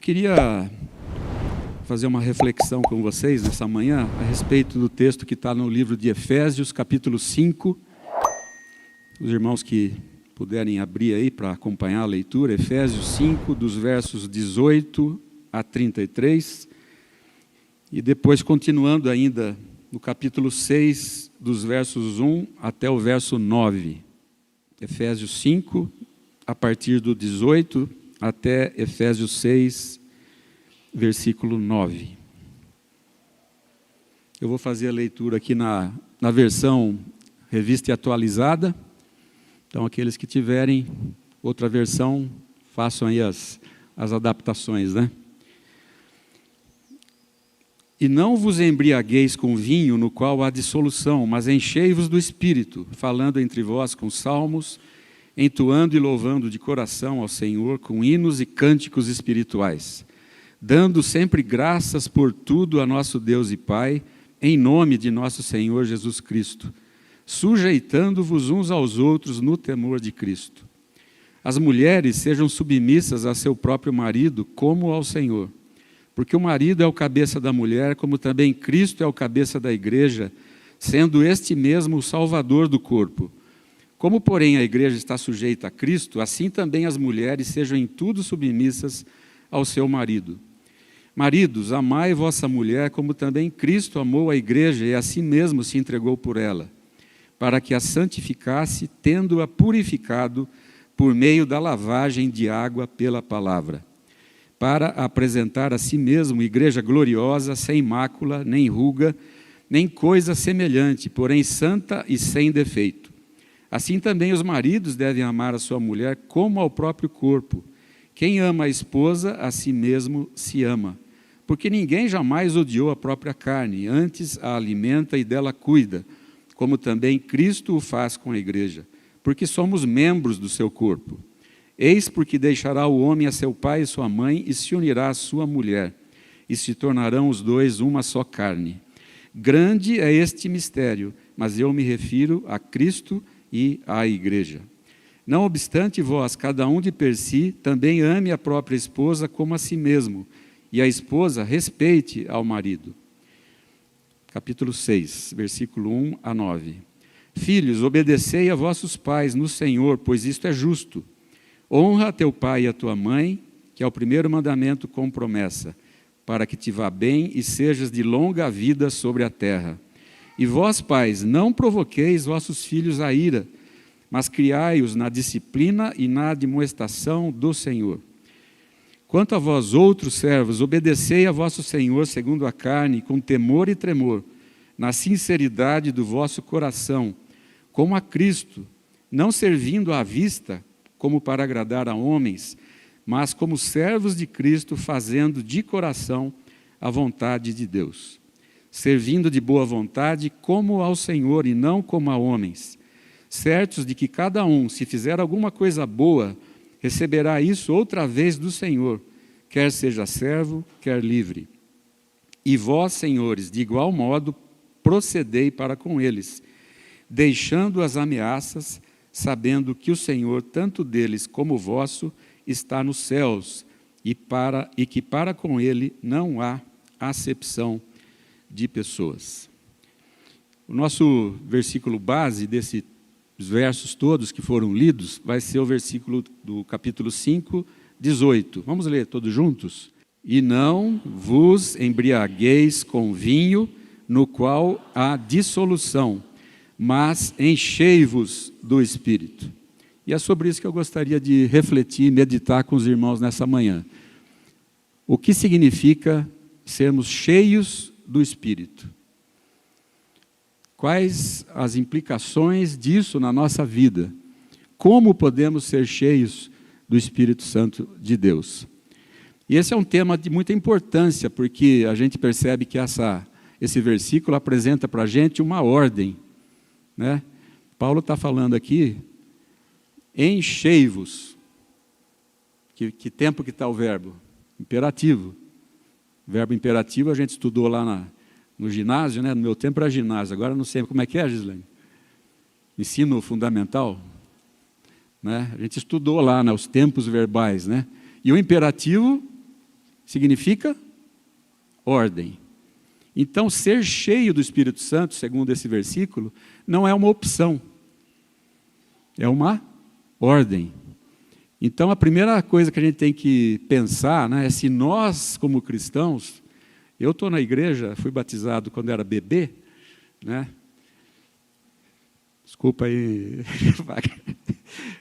queria fazer uma reflexão com vocês nessa manhã a respeito do texto que está no livro de Efésios, capítulo 5. Os irmãos que puderem abrir aí para acompanhar a leitura, Efésios 5, dos versos 18 a 33. E depois, continuando ainda no capítulo 6, dos versos 1 até o verso 9. Efésios 5, a partir do 18 até Efésios 6, versículo 9. Eu vou fazer a leitura aqui na versão revista e atualizada. Então, aqueles que tiverem outra versão, façam aí as adaptações, né? E não vos embriagueis com vinho, no qual há dissolução, mas enchei-vos do Espírito, falando entre vós com salmos, entoando e louvando de coração ao Senhor, com hinos e cânticos espirituais, dando sempre graças por tudo a nosso Deus e Pai, em nome de nosso Senhor Jesus Cristo, sujeitando-vos uns aos outros no temor de Cristo. As mulheres sejam submissas a seu próprio marido, como ao Senhor, porque o marido é o cabeça da mulher, como também Cristo é o cabeça da igreja, sendo este mesmo o Salvador do corpo. Como, porém, a igreja está sujeita a Cristo, assim também as mulheres sejam em tudo submissas ao seu marido. Maridos, amai vossa mulher, como também Cristo amou a igreja e a si mesmo se entregou por ela, para que a santificasse, tendo-a purificado por meio da lavagem de água pela palavra, para apresentar a si mesmo igreja gloriosa, sem mácula, nem ruga, nem coisa semelhante, porém santa e sem defeito. Assim também os maridos devem amar a sua mulher como ao próprio corpo. Quem ama a esposa, a si mesmo se ama. Porque ninguém jamais odiou a própria carne, antes a alimenta e dela cuida, como também Cristo o faz com a igreja, porque somos membros do seu corpo. Eis porque deixará o homem a seu pai e sua mãe, e se unirá à sua mulher, e se tornarão os dois uma só carne. Grande é este mistério, mas eu me refiro a Cristo e à igreja. Não obstante vós, cada um de per si, também ame a própria esposa como a si mesmo, e a esposa respeite ao marido. Capítulo 6, versículo 1 a 9. Filhos, obedecei a vossos pais no Senhor, pois isto é justo. Honra a teu pai e a tua mãe, que é o primeiro mandamento com promessa, para que te vá bem e sejas de longa vida sobre a terra. E vós, pais, não provoqueis vossos filhos à ira, mas criai-os na disciplina e na admoestação do Senhor. Quanto a vós outros servos, obedecei a vosso Senhor segundo a carne, com temor e tremor, na sinceridade do vosso coração, como a Cristo, não servindo à vista, como para agradar a homens, mas como servos de Cristo, fazendo de coração a vontade de Deus, servindo de boa vontade como ao Senhor e não como a homens, certos de que cada um, se fizer alguma coisa boa, receberá isso outra vez do Senhor, quer seja servo, quer livre. E vós, senhores, de igual modo, procedei para com eles, deixando as ameaças, sabendo que o Senhor, tanto deles como vosso, está nos céus, e que para com ele não há acepção de pessoas. O nosso versículo base desses versos todos que foram lidos vai ser o versículo do capítulo 5, 18. Vamos ler todos juntos? E não vos embriagueis com vinho, no qual há dissolução, mas enchei-vos do Espírito. E é sobre isso que eu gostaria de refletir e meditar com os irmãos nessa manhã. O que significa sermos cheios do Espírito? Quais as implicações disso na nossa vida? Como podemos ser cheios do Espírito Santo de Deus? E esse é um tema de muita importância, porque a gente percebe que esse versículo apresenta para a gente uma ordem, né? Paulo está falando aqui, enchei-vos. Que tempo que está o verbo? Imperativo. O verbo imperativo a gente estudou lá no ginásio, né? No meu tempo era ginásio, agora não sei como é que é, Gislaine? Ensino fundamental, né? A gente estudou lá, né, os tempos verbais, né? E o imperativo significa ordem. Então, ser cheio do Espírito Santo, segundo esse versículo, não é uma opção, é uma ordem. Então, a primeira coisa que a gente tem que pensar, né, é se nós, como cristãos, eu estou na igreja, fui batizado quando era bebê, né? Desculpa aí,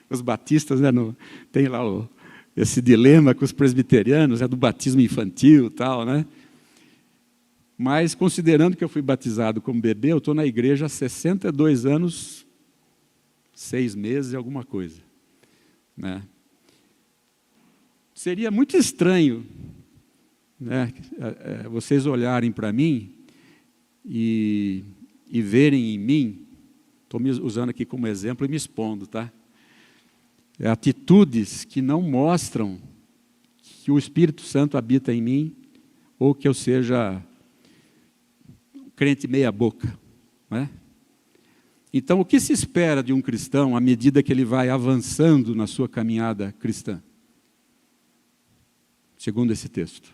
os batistas, né, tem lá esse dilema com os presbiterianos, do batismo infantil e tal, né? Mas, considerando que eu fui batizado como bebê, eu estou na igreja há 62 anos, 6 meses e alguma coisa, né? Seria muito estranho, né, vocês olharem para mim e verem em mim, estou me usando aqui como exemplo e me expondo, tá? Atitudes que não mostram que o Espírito Santo habita em mim, ou que eu seja crente meia boca, né? Então, o que se espera de um cristão à medida que ele vai avançando na sua caminhada cristã? Segundo esse texto.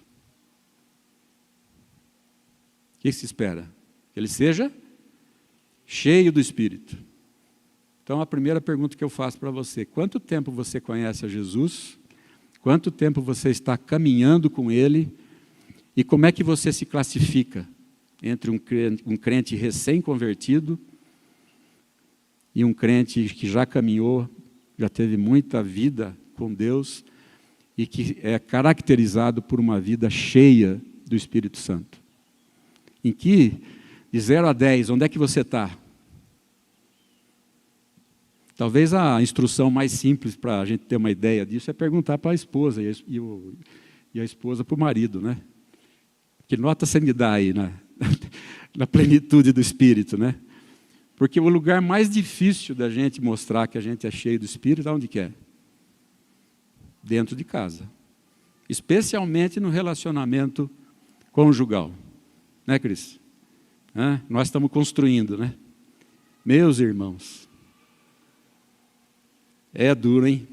O que se espera? Que ele seja cheio do Espírito. Então, a primeira pergunta que eu faço para você: quanto tempo você conhece a Jesus? Quanto tempo você está caminhando com Ele? E como é que você se classifica entre um crente recém-convertido e um crente que já caminhou, já teve muita vida com Deus e que é caracterizado por uma vida cheia do Espírito Santo? Em que, de 0 a 10, onde é que você está? Talvez a instrução mais simples para a gente ter uma ideia disso é perguntar para a esposa e a esposa para o marido, né? Que nota você me dá aí na plenitude do Espírito, né? Porque o lugar mais difícil da gente mostrar que a gente é cheio do Espírito, onde que é? Dentro de casa. Especialmente no relacionamento conjugal. Né, Cris? Nós estamos construindo, né? Meus irmãos, é duro, hein?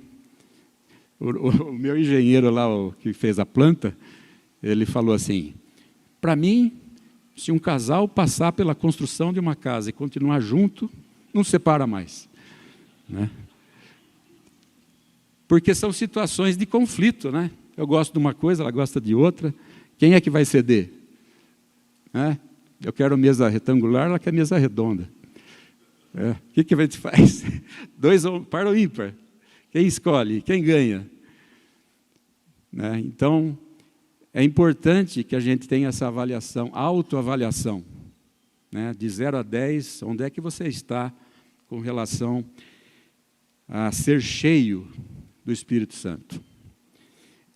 O meu engenheiro lá, que fez a planta, ele falou assim: para mim, se um casal passar pela construção de uma casa e continuar junto, não separa mais, né? Porque são situações de conflito, né? Eu gosto de uma coisa, ela gosta de outra. Quem é que vai ceder? Eu quero mesa retangular, ela quer mesa redonda. O que a gente faz? Par ou ímpar? Quem escolhe? Quem ganha? Né? Então, é importante que a gente tenha essa avaliação, autoavaliação, né? De 0 a 10, onde é que você está com relação a ser cheio do Espírito Santo?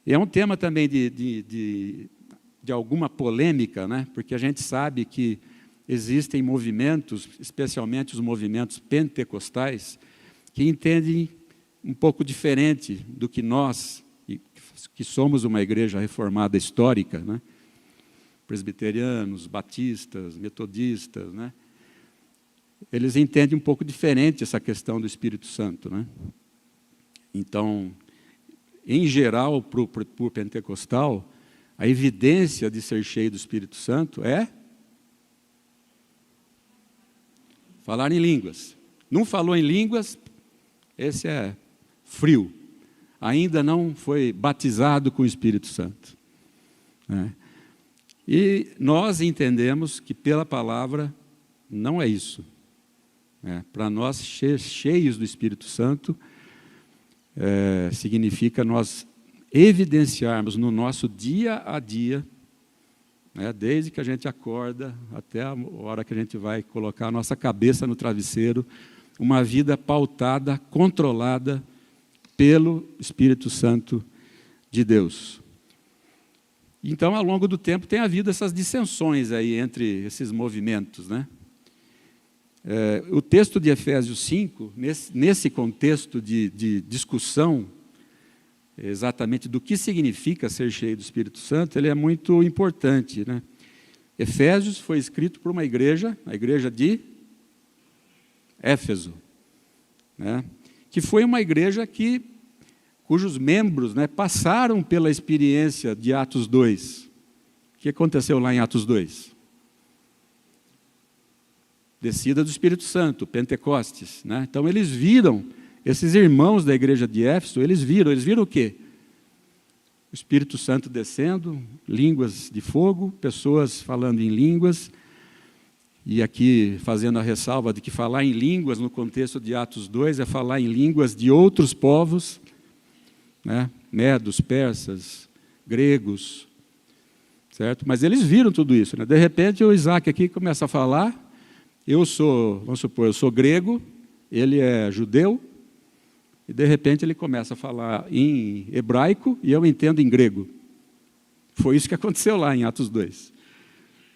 E é um tema também de alguma polêmica, né? Porque a gente sabe que existem movimentos, especialmente os movimentos pentecostais, que entendem um pouco diferente do que nós, que somos uma igreja reformada histórica, né? Presbiterianos, batistas, metodistas, né? Eles entendem um pouco diferente essa questão do Espírito Santo, né? Então, em geral, para o pentecostal, a evidência de ser cheio do Espírito Santo é falar em línguas. Não falou em línguas, esse é frio. Ainda não foi batizado com o Espírito Santo, né? E nós entendemos que pela palavra não é isso, né? Para nós, cheios do Espírito Santo, significa nós evidenciarmos no nosso dia a dia, né, desde que a gente acorda até a hora que a gente vai colocar a nossa cabeça no travesseiro, uma vida pautada, controlada pelo Espírito Santo de Deus. Então, ao longo do tempo, tem havido essas dissensões aí entre esses movimentos, né? O texto de Efésios 5, nesse contexto de discussão, exatamente do que significa ser cheio do Espírito Santo, ele é muito importante, né? Efésios foi escrito por uma igreja, a igreja de Éfeso, né? Que foi uma igreja que cujos membros, né, passaram pela experiência de Atos 2. O que aconteceu lá em Atos 2? Descida do Espírito Santo, Pentecostes, né? Então eles viram, esses irmãos da igreja de Éfeso, eles viram o quê? O Espírito Santo descendo, línguas de fogo, pessoas falando em línguas, e aqui fazendo a ressalva de que falar em línguas no contexto de Atos 2 é falar em línguas de outros povos, né? Medos, persas, gregos, certo? Mas eles viram tudo isso, né? De repente o Isaac aqui começa a falar, vamos supor, eu sou grego, ele é judeu, e de repente ele começa a falar em hebraico e eu entendo em grego. Foi isso que aconteceu lá em Atos 2.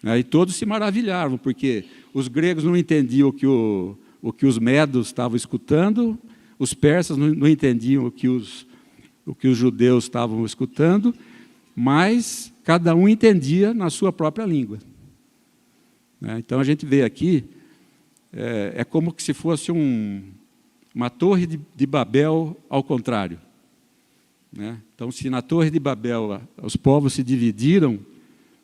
Aí todos se maravilhavam, porque os gregos não entendiam o que os medos estavam escutando, os persas não entendiam o que os judeus estavam escutando, mas cada um entendia na sua própria língua. Então a gente vê aqui, é como se fosse uma torre de Babel ao contrário. Então, se na torre de Babel os povos se dividiram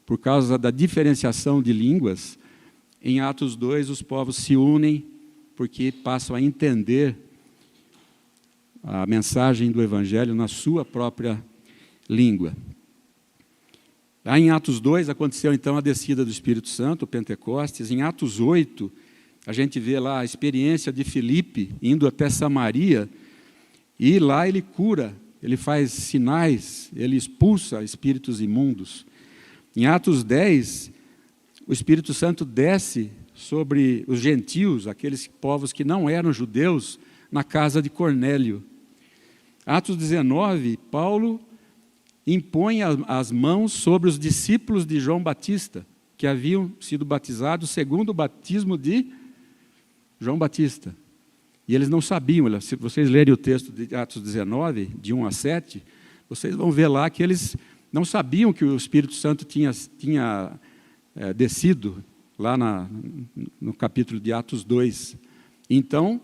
por causa da diferenciação de línguas, em Atos 2 os povos se unem porque passam a entender a mensagem do Evangelho na sua própria língua. Lá em Atos 2 aconteceu então a descida do Espírito Santo, o Pentecostes. Em Atos 8, a gente vê lá a experiência de Filipe indo até Samaria, e lá ele cura, ele faz sinais, ele expulsa espíritos imundos. Em Atos 10, o Espírito Santo desce sobre os gentios, aqueles povos que não eram judeus, na casa de Cornélio. Atos 19, Paulo impõe as mãos sobre os discípulos de João Batista, que haviam sido batizados segundo o batismo de João Batista. E eles não sabiam, se vocês lerem o texto de Atos 19, de 1 a 7, vocês vão ver lá que eles não sabiam que o Espírito Santo tinha descido lá no capítulo de Atos 2. Então,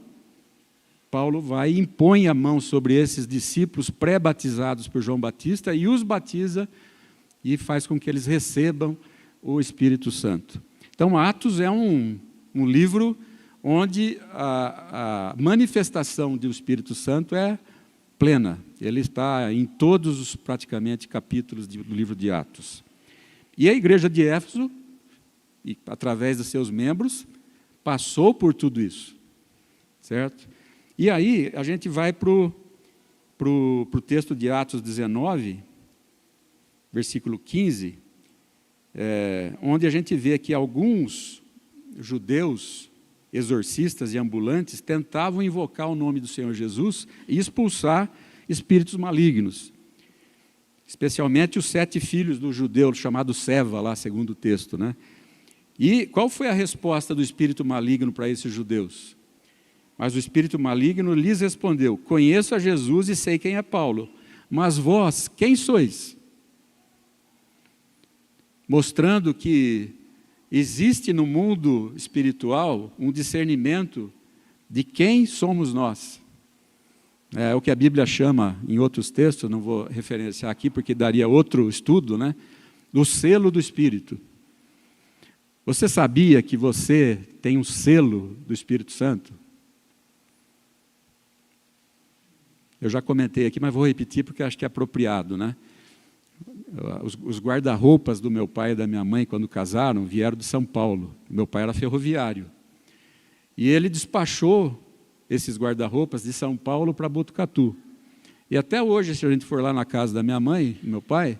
Paulo vai e impõe a mão sobre esses discípulos pré-batizados por João Batista e os batiza e faz com que eles recebam o Espírito Santo. Então, Atos é um livro onde a manifestação do Espírito Santo é plena. Ele está em todos os, praticamente, capítulos do livro de Atos. E a igreja de Éfeso, através dos seus membros, passou por tudo isso, certo? E aí a gente vai para o texto de Atos 19, versículo 15, onde a gente vê que alguns judeus exorcistas e ambulantes tentavam invocar o nome do Senhor Jesus e expulsar espíritos malignos, especialmente os 7 filhos do judeu chamado Seva, lá segundo o texto, né? E qual foi a resposta do espírito maligno para esses judeus? Mas o espírito maligno lhes respondeu: conheço a Jesus e sei quem é Paulo, mas vós, quem sois? Mostrando que existe no mundo espiritual um discernimento de quem somos nós. É o que a Bíblia chama, em outros textos, não vou referenciar aqui porque daria outro estudo, né? Do selo do Espírito. Você sabia que você tem um selo do Espírito Santo? Eu já comentei aqui, mas vou repetir porque acho que é apropriado, né? Os guarda-roupas do meu pai e da minha mãe, quando casaram, vieram de São Paulo. Meu pai era ferroviário. E ele despachou esses guarda-roupas de São Paulo para Botucatu. E até hoje, se a gente for lá na casa da minha mãe e meu pai,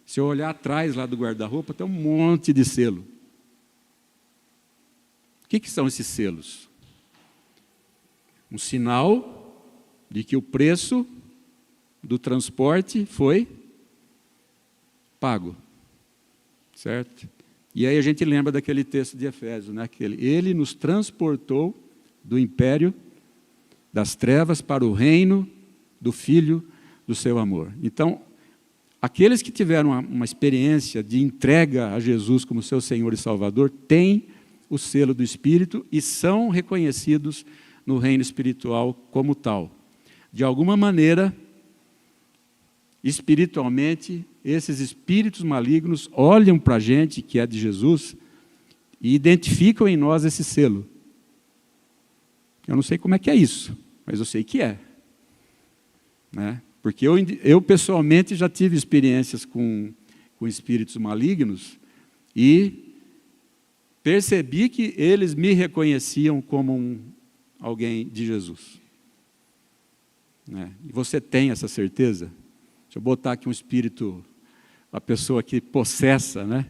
se eu olhar atrás lá do guarda-roupa, tem um monte de selo. O que são esses selos? Um sinal de que o preço do transporte foi pago, certo? E aí a gente lembra daquele texto de Efésios, né? Ele nos transportou do império das trevas para o reino do Filho do seu amor. Então, aqueles que tiveram uma experiência de entrega a Jesus como seu Senhor e Salvador, têm o selo do Espírito e são reconhecidos no reino espiritual como tal. De alguma maneira, espiritualmente, esses espíritos malignos olham para a gente, que é de Jesus, e identificam em nós esse selo. Eu não sei como é que é isso, mas eu sei que é. Né? Porque eu pessoalmente já tive experiências com espíritos malignos e percebi que eles me reconheciam como alguém de Jesus. Né? E você tem essa certeza? Deixa eu botar aqui um espírito, uma pessoa que possessa, né?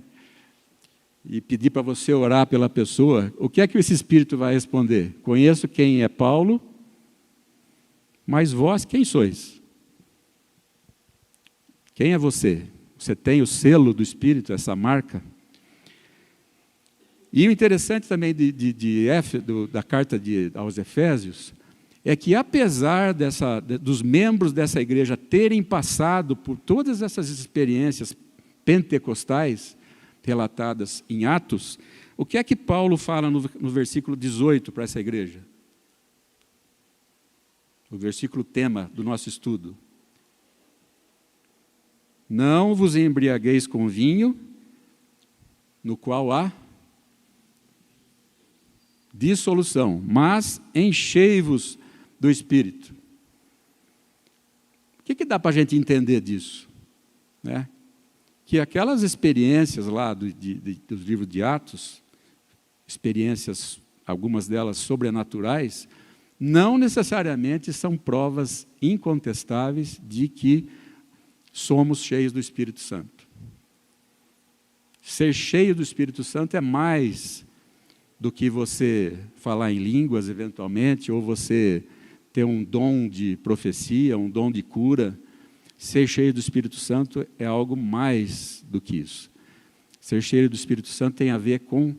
E pedir para você orar pela pessoa. O que é que esse espírito vai responder? Conheço quem é Paulo, mas vós quem sois? Quem é você? Você tem o selo do Espírito, essa marca? E o interessante também da carta aos Efésios é que, apesar dos membros dessa igreja terem passado por todas essas experiências pentecostais relatadas em Atos, o que é que Paulo fala no versículo 18 para essa igreja? O versículo tema do nosso estudo. Não vos embriagueis com vinho, no qual há dissolução, mas enchei-vos do Espírito. O que dá para a gente entender disso? Né? Que aquelas experiências lá dos livros de Atos, experiências, algumas delas sobrenaturais, não necessariamente são provas incontestáveis de que somos cheios do Espírito Santo. Ser cheio do Espírito Santo é mais do que você falar em línguas, eventualmente, ou você ter um dom de profecia, um dom de cura. Ser cheio do Espírito Santo é algo mais do que isso. Ser cheio do Espírito Santo tem a ver com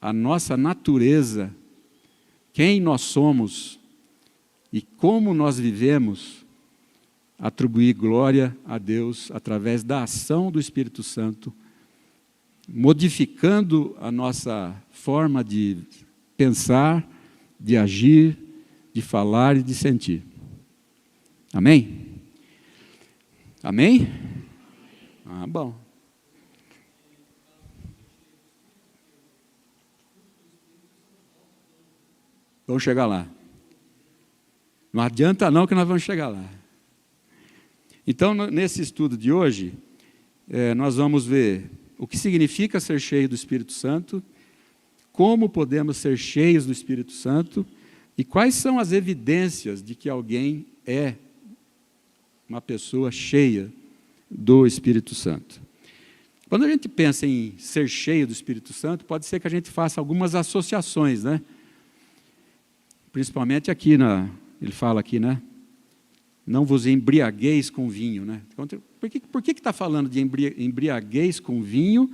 a nossa natureza, quem nós somos e como nós vivemos, atribuir glória a Deus através da ação do Espírito Santo, modificando a nossa forma de pensar, de agir, de falar e de sentir. Amém? Amém? Ah, bom. Vamos chegar lá. Não adianta não que nós vamos chegar lá. Então, nesse estudo de hoje, nós vamos ver o que significa ser cheio do Espírito Santo, como podemos ser cheios do Espírito Santo e quais são as evidências de que alguém é uma pessoa cheia do Espírito Santo. Quando a gente pensa em ser cheio do Espírito Santo, pode ser que a gente faça algumas associações, né? Principalmente aqui, ele fala aqui, né? Não vos embriagueis com vinho, né? Por que está falando de embriagueis com vinho,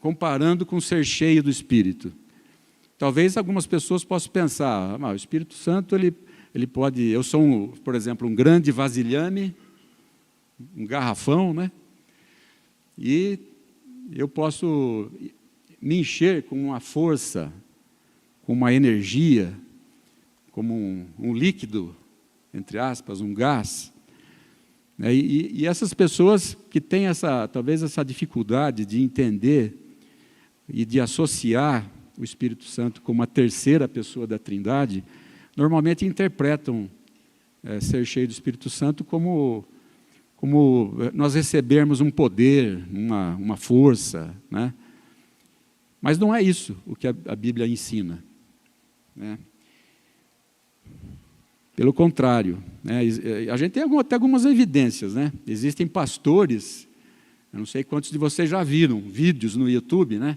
comparando com ser cheio do Espírito? Talvez algumas pessoas possam pensar, o Espírito Santo, ele pode... Eu sou, por exemplo, um grande vasilhame, um garrafão, né? E eu posso me encher com uma força, com uma energia, como um líquido, entre aspas, um gás. E essas pessoas que têm talvez essa dificuldade de entender e de associar o Espírito Santo como a terceira pessoa da Trindade, normalmente interpretam ser cheio do Espírito Santo como nós recebermos um poder, uma força, né? Mas não é isso o que a Bíblia ensina, né? Pelo contrário, né? A gente tem até algumas evidências, né? Existem pastores, eu não sei quantos de vocês já viram vídeos no YouTube, né?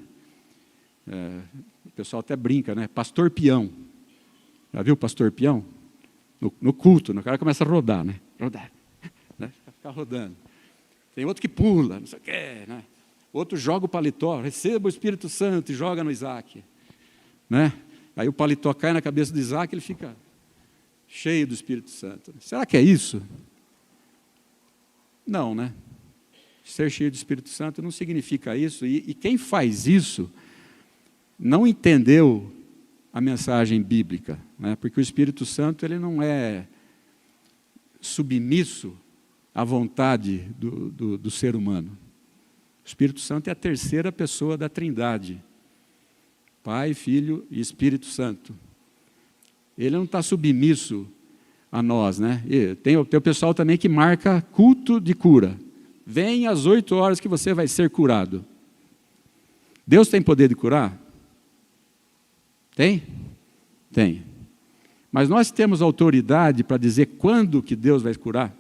O pessoal até brinca, né? Pastor peão. Já viu o pastor peão? No culto, o cara começa a rodar, né? Rodar, né? Ficar rodando. Tem outro que pula, não sei o quê, né? Outro joga o paletó, receba o Espírito Santo e joga no Isaac, né? Aí o paletó cai na cabeça do Isaac, ele fica cheio do Espírito Santo. Será que é isso? Não, né? Ser cheio do Espírito Santo não significa isso, e quem faz isso não entendeu a mensagem bíblica, né? Porque o Espírito Santo ele não é submisso a vontade do ser humano. O Espírito Santo é a terceira pessoa da Trindade. Pai, Filho e Espírito Santo. Ele não está submisso a nós, né? E tem o pessoal também que marca culto de cura. Vem às 8 horas que você vai ser curado. Deus tem poder de curar? Tem? Tem. Mas nós temos autoridade para dizer quando que Deus vai curar?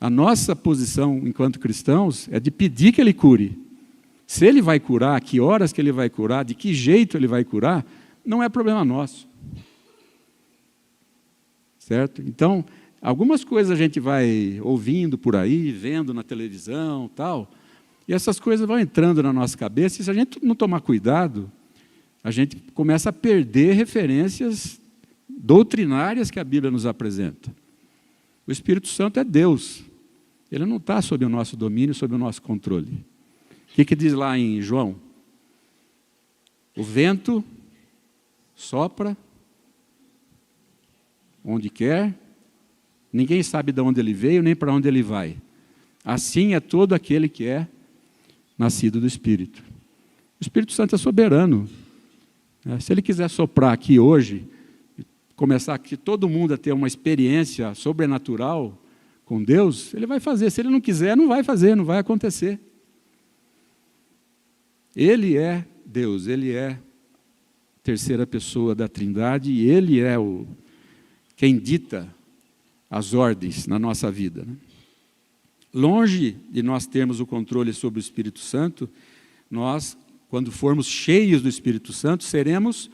A nossa posição enquanto cristãos é de pedir que Ele cure. Se Ele vai curar, que horas que Ele vai curar, de que jeito Ele vai curar, não é problema nosso. Certo? Então, algumas coisas a gente vai ouvindo por aí, vendo na televisão, tal, e essas coisas vão entrando na nossa cabeça, e se a gente não tomar cuidado, a gente começa a perder referências doutrinárias que a Bíblia nos apresenta. O Espírito Santo é Deus. Ele não está sob o nosso domínio, sob o nosso controle. O que diz lá em João? O vento sopra onde quer, ninguém sabe de onde ele veio, nem para onde ele vai. Assim é todo aquele que é nascido do Espírito. O Espírito Santo é soberano. Se ele quiser soprar aqui hoje, começar aqui todo mundo a ter uma experiência sobrenatural com Deus, ele vai fazer. Se ele não quiser, não vai fazer, não vai acontecer. Ele é Deus, ele é a terceira pessoa da Trindade e ele é quem dita as ordens na nossa vida, né? Longe de nós termos o controle sobre o Espírito Santo, nós, quando formos cheios do Espírito Santo, seremos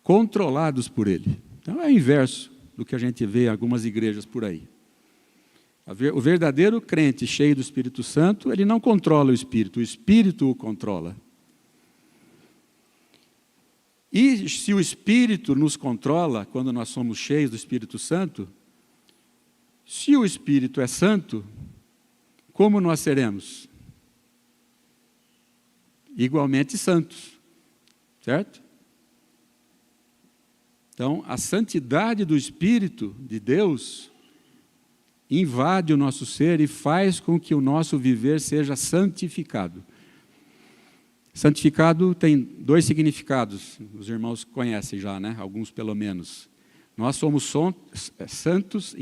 controlados por ele. Então é o inverso do que a gente vê em algumas igrejas por aí. O verdadeiro crente cheio do Espírito Santo, ele não controla o Espírito o controla. E se o Espírito nos controla, quando nós somos cheios do Espírito Santo, se o Espírito é santo, como nós seremos? Igualmente santos, certo? Então, a santidade do Espírito de Deus invade o nosso ser e faz com que o nosso viver seja santificado. Santificado tem 2 significados, os irmãos conhecem já, né? Alguns pelo menos. Nós somos santos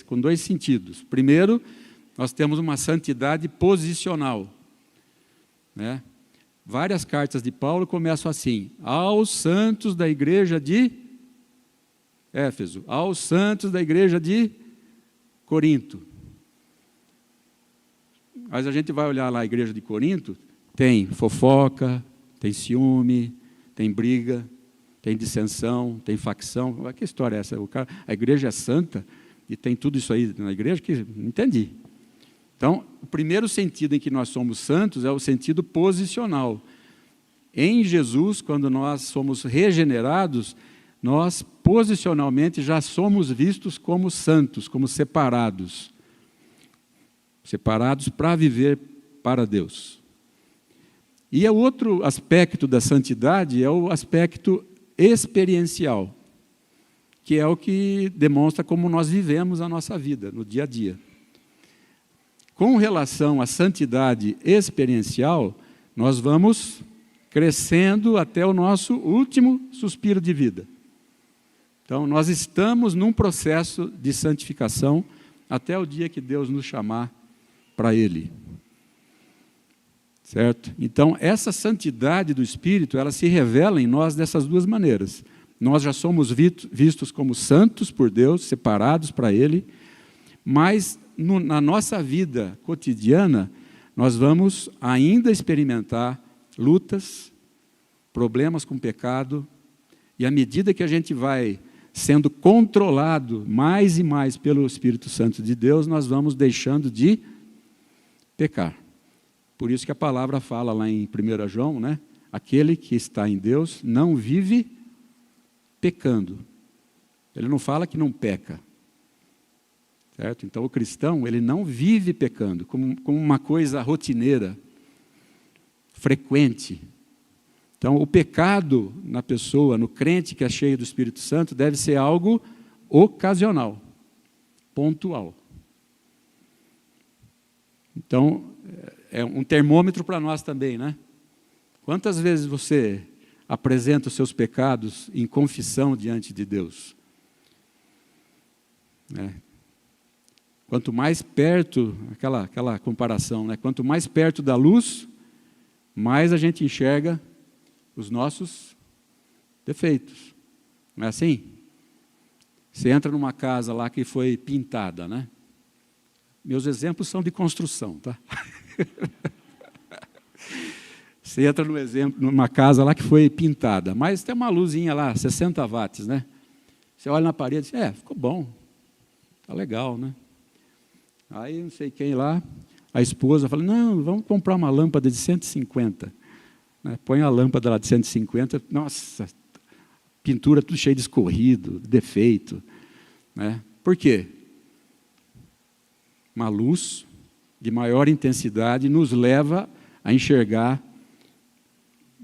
com 2 sentidos. Primeiro, nós temos uma santidade posicional, né? Várias cartas de Paulo começam assim: aos santos da igreja de Éfeso, aos santos da igreja de Corinto. Mas a gente vai olhar lá a igreja de Corinto, tem fofoca, tem ciúme, tem briga, tem dissensão, tem facção. Que história é essa? A igreja é santa e tem tudo isso aí na igreja que não entendi. Então, o primeiro sentido em que nós somos santos é o sentido posicional. Em Jesus, quando nós somos regenerados, nós posicionalmente já somos vistos como santos, como separados. Separados para viver para Deus. E o outro aspecto da santidade é o aspecto experiencial, que é o que demonstra como nós vivemos a nossa vida, no dia a dia. Com relação à santidade experiencial, nós vamos crescendo até o nosso último suspiro de vida. Então, nós estamos num processo de santificação até o dia que Deus nos chamar para Ele. Certo? Então, essa santidade do Espírito, ela se revela em nós dessas 2 maneiras. Nós já somos vistos como santos por Deus, separados para Ele, mas na nossa vida cotidiana, nós vamos ainda experimentar lutas, problemas com o pecado, e à medida que a gente vai sendo controlado mais e mais pelo Espírito Santo de Deus, nós vamos deixando de pecar. Por isso que a palavra fala lá em 1 João, né? Aquele que está em Deus não vive pecando. Ele não fala que não peca. Certo? Então o cristão, ele não vive pecando como uma coisa rotineira, frequente. Então o pecado na pessoa, no crente que é cheio do Espírito Santo, deve ser algo ocasional. pontual. Então, é um termômetro para nós também, né? Quantas vezes você apresenta os seus pecados em confissão diante de Deus? Quanto mais perto, aquela comparação, né? Quanto mais perto da luz, mais a gente enxerga os nossos defeitos. Não é assim? Você entra numa casa lá que foi pintada, né? Meus exemplos são de construção, tá? Você entra numa casa lá que foi pintada, mas tem uma luzinha lá, 60 watts, né? Você olha na parede e diz, ficou bom, tá legal, né? Aí não sei quem lá, a esposa fala, não, vamos comprar uma lâmpada de 150. Né? Põe a lâmpada lá de 150, nossa, pintura tudo cheio de escorrido, defeito. Né? Por quê? Uma luz de maior intensidade nos leva a enxergar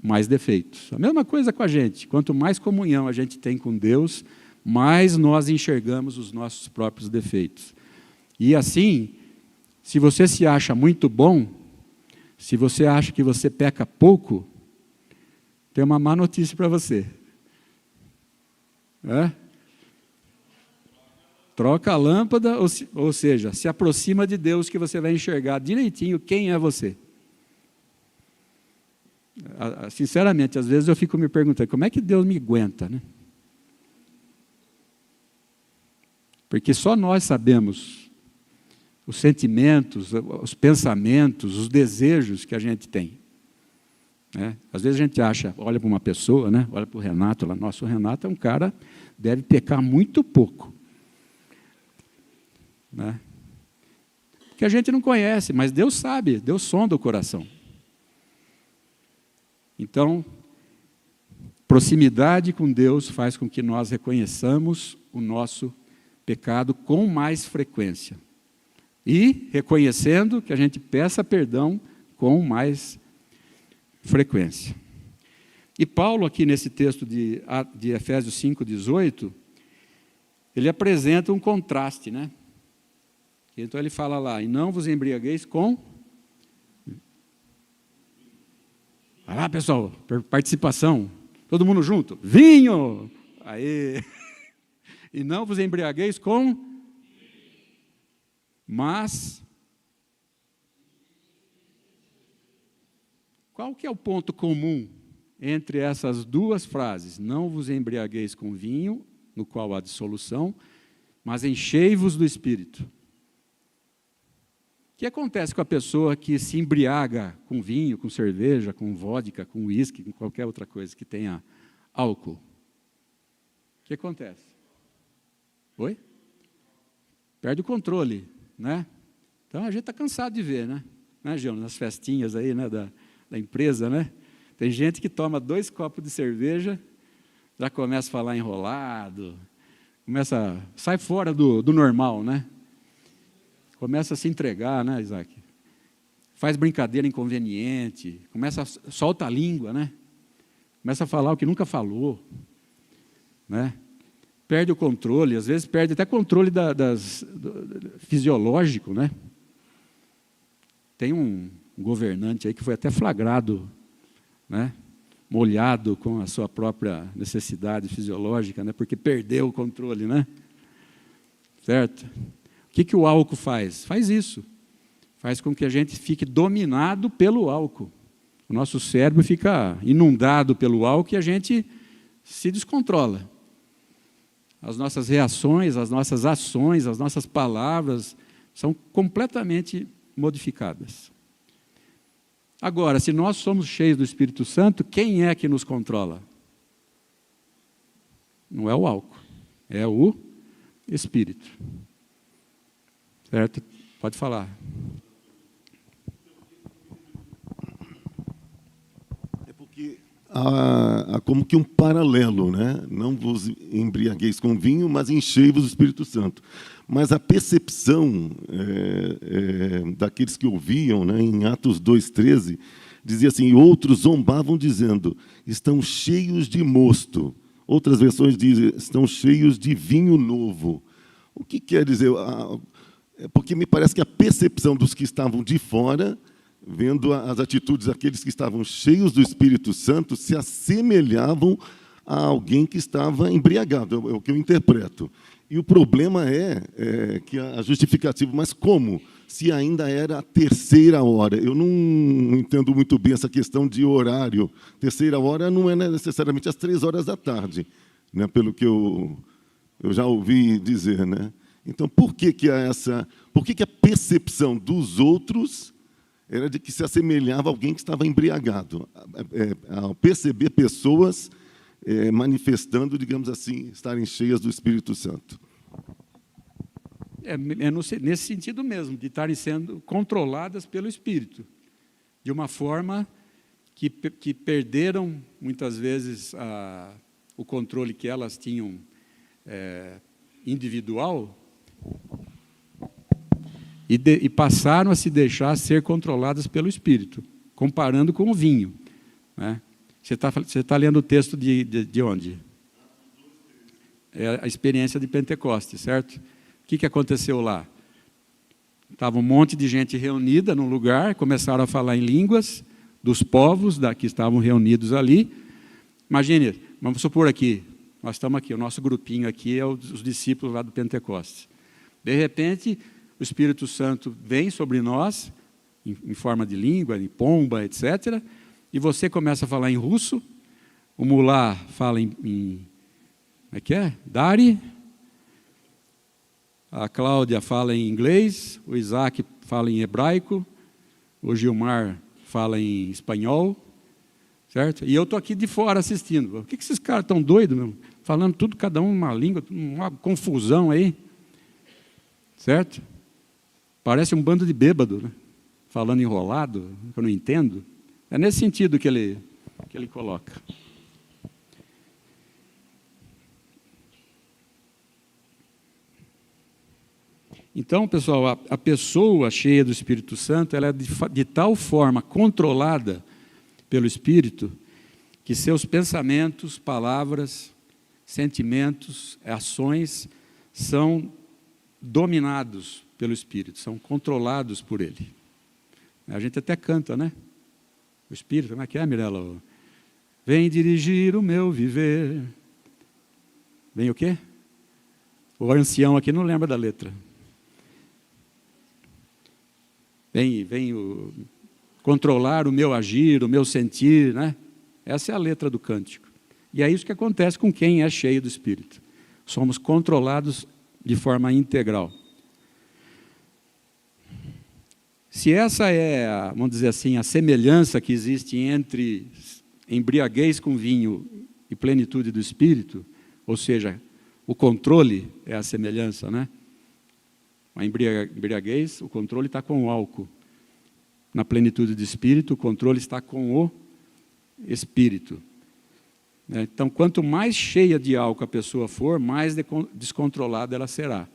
mais defeitos. A mesma coisa com a gente. Quanto mais comunhão a gente tem com Deus, mais nós enxergamos os nossos próprios defeitos. E assim, se você se acha muito bom, se você acha que você peca pouco, tem uma má notícia para você. Troca a lâmpada, ou seja, se aproxima de Deus que você vai enxergar direitinho quem é você. Sinceramente, às vezes eu fico me perguntando, como é que Deus me aguenta, né? Porque só nós sabemos os sentimentos, os pensamentos, os desejos que a gente tem. Né? Às vezes a gente acha, olha para uma pessoa, né? Olha para o Renato, lá, nossa, o Renato é um cara, deve pecar muito pouco. Né? Que a gente não conhece, mas Deus sabe, Deus sonda o coração. Então, proximidade com Deus faz com que nós reconheçamos o nosso pecado com mais frequência. E, reconhecendo, que a gente peça perdão com mais frequência. E Paulo, aqui nesse texto de Efésios 5:18, ele apresenta um contraste, né? Então ele fala lá, e não vos embriagueis com... Vai lá, pessoal, participação, todo mundo junto, vinho! Aê! E não vos embriagueis com... Mas... Qual que é o ponto comum entre essas duas frases? Não vos embriagueis com vinho, no qual há dissolução, mas enchei-vos do Espírito. O que acontece com a pessoa que se embriaga com vinho, com cerveja, com vodka, com uísque, com qualquer outra coisa que tenha álcool? O que acontece? Oi? Perde o controle, né? Então, a gente está cansado de ver, né? João, nas festinhas aí, né, da empresa, né? Tem gente que toma 2 copos de cerveja, já começa a falar enrolado, sai fora do normal, né? Começa a se entregar, né, Isaac? Faz brincadeira inconveniente, solta a língua, né? Começa a falar o que nunca falou, né? Perde o controle, às vezes perde até controle fisiológico, né? Tem um governante aí que foi até flagrado, né? Molhado com a sua própria necessidade fisiológica, né? Porque perdeu o controle, né? Certo? O que o álcool faz? Faz isso. Faz com que a gente fique dominado pelo álcool. O nosso cérebro fica inundado pelo álcool e a gente se descontrola. As nossas reações, as nossas ações, as nossas palavras são completamente modificadas. Agora, se nós somos cheios do Espírito Santo, quem é que nos controla? Não é o álcool, é o Espírito. Certo? Pode falar. É porque há como que um paralelo, né? Não vos embriagueis com vinho, mas enchei-vos do Espírito Santo. Mas a percepção daqueles que ouviam, né, em Atos 2,13, dizia assim, e outros zombavam dizendo, estão cheios de mosto. Outras versões dizem, estão cheios de vinho novo. O que quer dizer? Porque me parece que a percepção dos que estavam de fora, vendo as atitudes daqueles que estavam cheios do Espírito Santo, se assemelhavam a alguém que estava embriagado, é o que eu interpreto. E o problema é que a justificativa, mas como? Se ainda era a terceira hora. Eu não entendo muito bem essa questão de horário. Terceira hora não é necessariamente às 3 horas da tarde, né, pelo que eu já ouvi dizer, né? Então, por que a percepção dos outros era de que se assemelhava a alguém que estava embriagado? Ao perceber pessoas manifestando, digamos assim, estarem cheias do Espírito Santo. Nesse sentido mesmo, de estarem sendo controladas pelo Espírito, de uma forma que perderam, muitas vezes, o controle que elas tinham individual, e passaram a se deixar ser controladas pelo Espírito, comparando com o vinho, né? Você tá lendo o texto de onde? É a experiência de Pentecostes, certo? O que aconteceu lá? Estava um monte de gente reunida num lugar, começaram a falar em línguas dos povos que estavam reunidos ali. Imagine, vamos supor aqui, nós estamos aqui, o nosso grupinho aqui é os discípulos lá do Pentecostes. De repente, o Espírito Santo vem sobre nós, em forma de língua, em pomba, etc., e você começa a falar em russo, o mulá fala em como é que é? Dari, a Cláudia fala em inglês, o Isaac fala em hebraico, o Gilmar fala em espanhol, certo? E eu estou aqui de fora assistindo. O que esses caras estão doidos, meu? Falando tudo, cada um uma língua, uma confusão aí, certo? Parece um bando de bêbado, né? Falando enrolado, que eu não entendo. É nesse sentido que ele coloca. Então, pessoal, a pessoa cheia do Espírito Santo, ela é de tal forma controlada pelo Espírito, que seus pensamentos, palavras, sentimentos, ações são dominados pelo Espírito, são controlados por Ele. A gente até canta, né? O Espírito, como é que é, Mirella? Vem dirigir o meu viver. Vem o quê? O ancião aqui não lembra da letra. Vem controlar o meu agir, o meu sentir, né? Essa é a letra do cântico. E é isso que acontece com quem é cheio do Espírito. Somos controlados de forma integral. Se essa é, vamos dizer assim, a semelhança que existe entre embriaguez com vinho e plenitude do Espírito, ou seja, o controle é a semelhança, né? A embriaguez, o controle está com o álcool. Na plenitude do Espírito, o controle está com o Espírito. Então, quanto mais cheia de álcool a pessoa for, mais descontrolada ela será.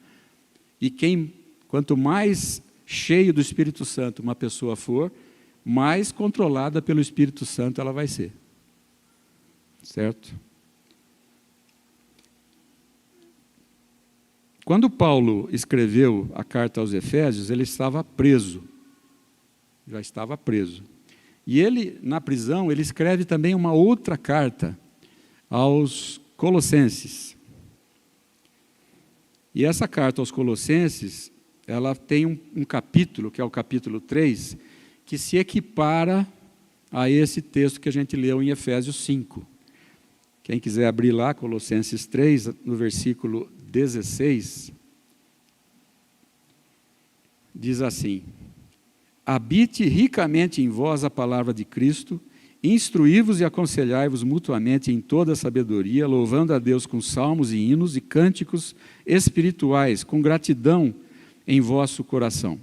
E quanto mais cheio do Espírito Santo uma pessoa for, mais controlada pelo Espírito Santo ela vai ser. Certo? Quando Paulo escreveu a carta aos Efésios, ele estava preso. Já estava preso. E ele, na prisão, ele escreve também uma outra carta aos Colossenses. E essa carta aos Colossenses, ela tem um capítulo, que é o capítulo 3, que se equipara a esse texto que a gente leu em Efésios 5. Quem quiser abrir lá, Colossenses 3, no versículo 16, diz assim: habite ricamente em vós a palavra de Cristo, instruí-vos e aconselhai-vos mutuamente em toda a sabedoria, louvando a Deus com salmos e hinos e cânticos espirituais, com gratidão em vosso coração.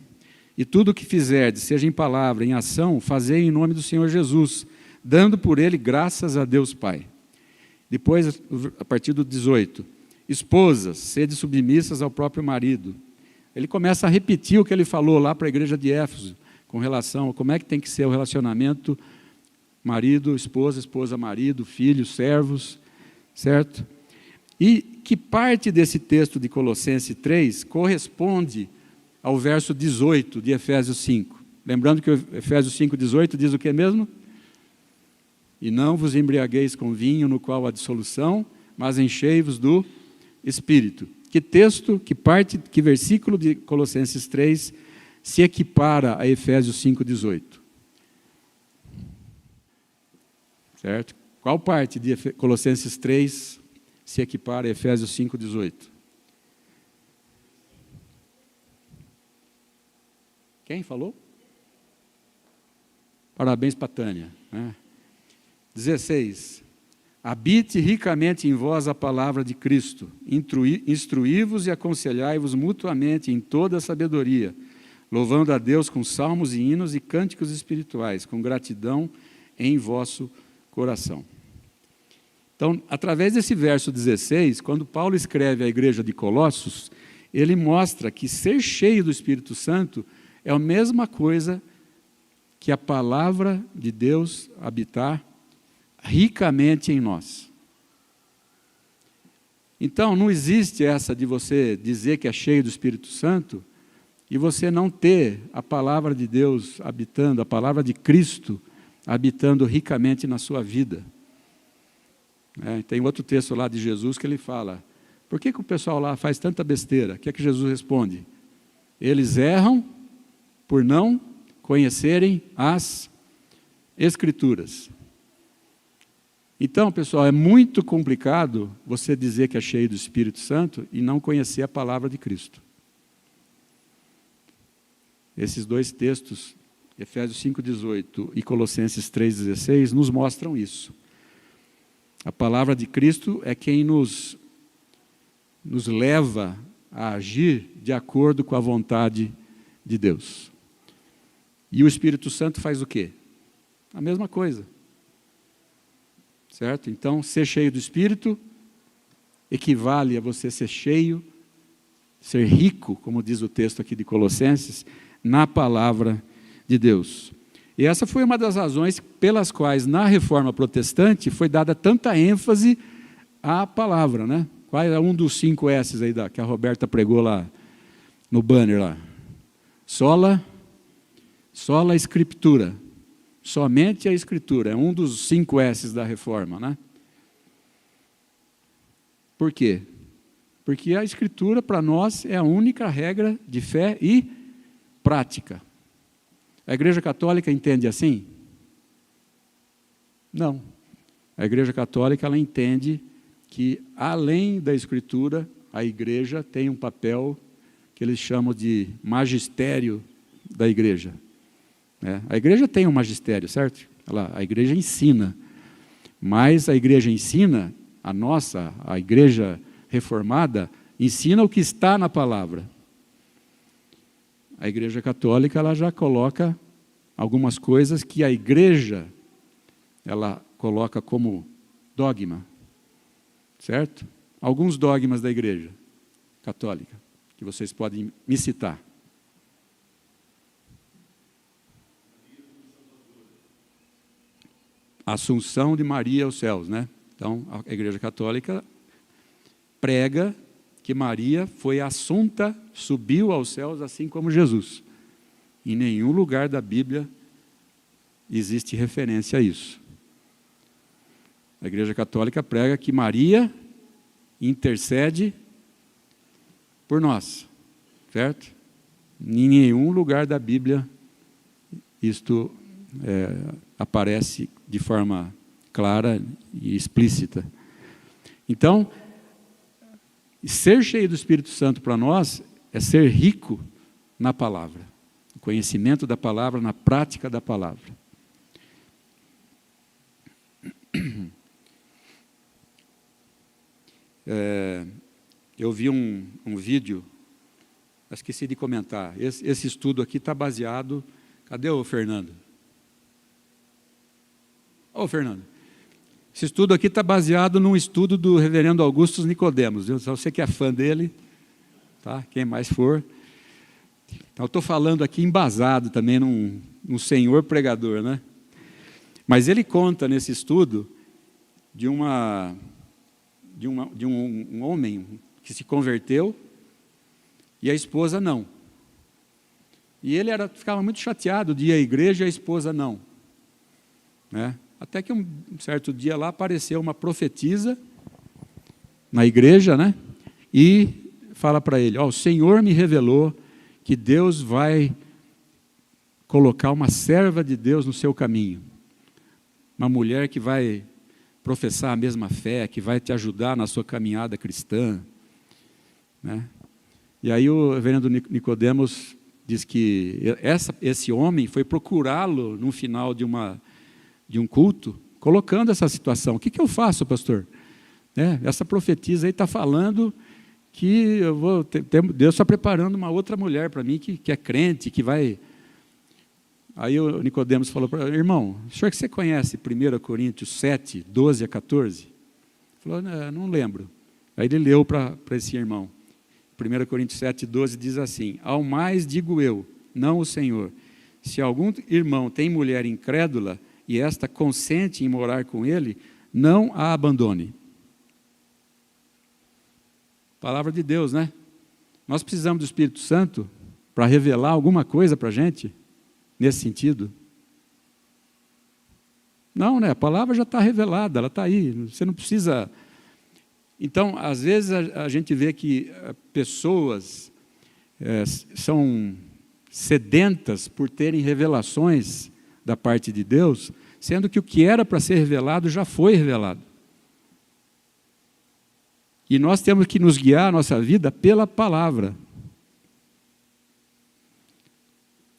E tudo o que fizerdes, seja em palavra, em ação, fazei em nome do Senhor Jesus, dando por Ele graças a Deus Pai. Depois, a partir do 18, esposas, sede submissas ao próprio marido. Ele começa a repetir o que ele falou lá para a igreja de Éfeso, com relação a como é que tem que ser o relacionamento marido, esposa, esposa, marido, filhos, servos, certo? E que parte desse texto de Colossenses 3 corresponde ao verso 18 de Efésios 5? Lembrando que Efésios 5,18 diz o que mesmo? E não vos embriagueis com vinho, no qual há dissolução, mas enchei-vos do Espírito. Que texto, que parte, que versículo de Colossenses 3 se equipara a Efésios 5,18? Certo? Qual parte de Colossenses 3 se equipara a Efésios 5,18? Quem falou? Parabéns para a Tânia. 16. Habite ricamente em vós a palavra de Cristo, instruí-vos e aconselhai-vos mutuamente em toda a sabedoria, louvando a Deus com salmos e hinos e cânticos espirituais, com gratidão em vosso coração. Então, através desse verso 16, quando Paulo escreve à igreja de Colossos, ele mostra que ser cheio do Espírito Santo é a mesma coisa que a palavra de Deus habitar ricamente em nós. Então, não existe essa de você dizer que é cheio do Espírito Santo e você não ter a palavra de Deus habitando, a palavra de Cristo habitando ricamente na sua vida. Tem outro texto lá de Jesus que ele fala, por que o pessoal lá faz tanta besteira? O que é que Jesus responde? Eles erram por não conhecerem as Escrituras. Então, pessoal, é muito complicado você dizer que é cheio do Espírito Santo e não conhecer a palavra de Cristo. Esses dois textos, Efésios 5,18 e Colossenses 3,16, nos mostram isso. A palavra de Cristo é quem nos leva a agir de acordo com a vontade de Deus. E o Espírito Santo faz o quê? A mesma coisa. Certo? Então, ser cheio do Espírito equivale a você ser cheio, ser rico, como diz o texto aqui de Colossenses, na palavra de Deus. E essa foi uma das razões pelas quais na Reforma Protestante foi dada tanta ênfase à palavra, né? Qual é um dos 5 S's aí que a Roberta pregou lá no banner lá? Sola Escritura. Somente a Escritura, é um dos 5 S's da Reforma, né? Por quê? Porque a Escritura, para nós, é a única regra de fé e prática. A Igreja Católica entende assim? Não. A Igreja Católica, ela entende que, além da Escritura, a Igreja tem um papel que eles chamam de magistério da Igreja. A Igreja tem um magistério, certo? A Igreja ensina, mas a Igreja ensina, a Igreja reformada, ensina o que está na palavra. A Igreja Católica, ela já coloca algumas coisas que a Igreja, ela coloca como dogma, certo? Alguns dogmas da Igreja Católica, que vocês podem me citar. A Assunção de Maria aos céus, né? Então, a Igreja Católica prega que Maria foi assunta, subiu aos céus, assim como Jesus. Em nenhum lugar da Bíblia existe referência a isso. A Igreja Católica prega que Maria intercede por nós, certo? Em nenhum lugar da Bíblia isto aparece de forma clara e explícita. Então, ser cheio do Espírito Santo para nós é ser rico na palavra, no conhecimento da palavra, na prática da palavra. Eu vi um vídeo, esqueci de comentar, esse estudo aqui está baseado... Cadê o Fernando? Ô, Fernando, esse estudo aqui está baseado num estudo do reverendo Augusto Nicodemos. Você que é fã dele, tá? Quem mais for. Então, eu estou falando aqui embasado também num senhor pregador, né? Mas ele conta nesse estudo de uma um homem que se converteu e a esposa não. E ele ficava muito chateado de ir à igreja e a esposa não. Né? Até que um certo dia lá apareceu uma profetisa na igreja, né? E fala para ele, o Senhor me revelou que Deus vai colocar uma serva de Deus no seu caminho. Uma mulher que vai professar a mesma fé, que vai te ajudar na sua caminhada cristã. Né? E aí o reverendo Nicodemos diz que esse homem foi procurá-lo no final de um culto, colocando essa situação. O que eu faço, pastor? Essa profetisa aí está falando que Deus está preparando uma outra mulher para mim, que é crente, que vai... Aí o Nicodemos falou para ele, irmão, o senhor que você conhece 1 Coríntios 7, 12 a 14? Ele falou, não lembro. Aí ele leu para esse irmão. 1 Coríntios 7, 12 diz assim, ao mais digo eu, não o Senhor, se algum irmão tem mulher incrédula e esta consente em morar com ele, não a abandone. Palavra de Deus, né? Nós precisamos do Espírito Santo para revelar alguma coisa para a gente, nesse sentido? Não, né? A palavra já está revelada, ela está aí, você não precisa... Então, às vezes a gente vê que pessoas são sedentas por terem revelações da parte de Deus, sendo que o que era para ser revelado já foi revelado. E nós temos que nos guiar a nossa vida pela palavra.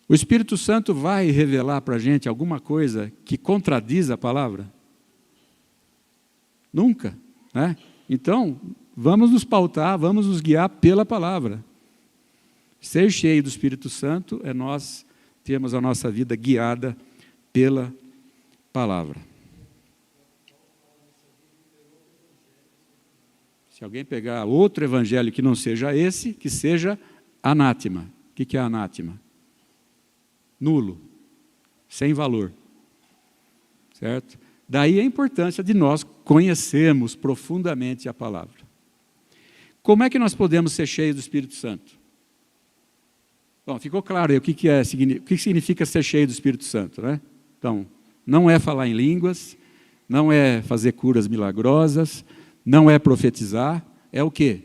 O Espírito Santo vai revelar para a gente alguma coisa que contradiz a palavra? Nunca, né? Então, vamos nos pautar, vamos nos guiar pela palavra. Ser cheio do Espírito Santo é nós termos a nossa vida guiada pela palavra. Se alguém pegar outro evangelho que não seja esse, que seja anátema. O que é anátema? Nulo, sem valor. Certo? Daí a importância de nós conhecermos profundamente a palavra. Como é que nós podemos ser cheios do Espírito Santo? Bom, ficou claro aí o que significa ser cheio do Espírito Santo, né? Então, não é falar em línguas, não é fazer curas milagrosas, não é profetizar, é o quê?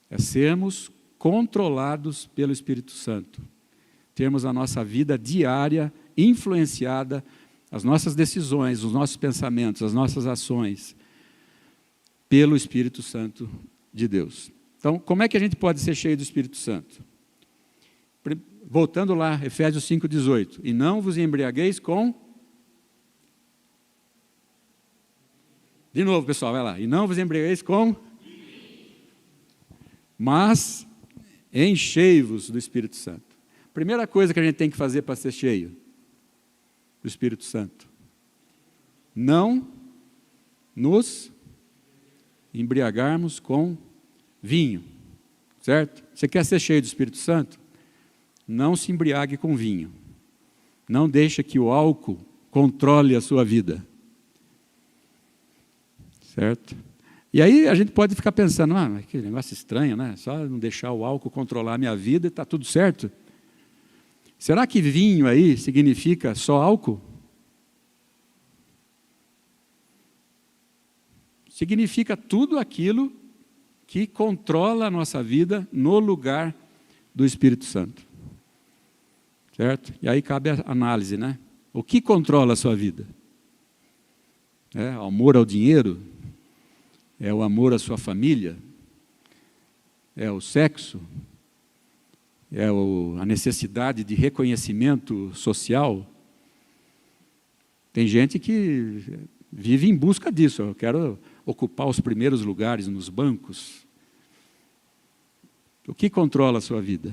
É sermos controlados pelo Espírito Santo. Termos a nossa vida diária influenciada, as nossas decisões, os nossos pensamentos, as nossas ações, pelo Espírito Santo de Deus. Então, como é que a gente pode ser cheio do Espírito Santo? Voltando lá, Efésios 5,18. E não vos embriagueis com... De novo, pessoal, vai lá. E não vos embriagueis com... Mas enchei-vos do Espírito Santo. Primeira coisa que a gente tem que fazer para ser cheio do Espírito Santo. Não nos embriagarmos com vinho. Certo? Você quer ser cheio do Espírito Santo? Não se embriague com vinho. Não deixe que o álcool controle a sua vida. Certo? E aí a gente pode ficar pensando, mas que negócio estranho, né? Só não deixar o álcool controlar a minha vida e está tudo certo. Será que vinho aí significa só álcool? Significa tudo aquilo que controla a nossa vida no lugar do Espírito Santo. Certo? E aí cabe a análise, né? O que controla a sua vida? É o amor ao dinheiro? É o amor à sua família? É o sexo? É a necessidade de reconhecimento social? Tem gente que vive em busca disso. Eu quero ocupar os primeiros lugares nos bancos. O que controla a sua vida?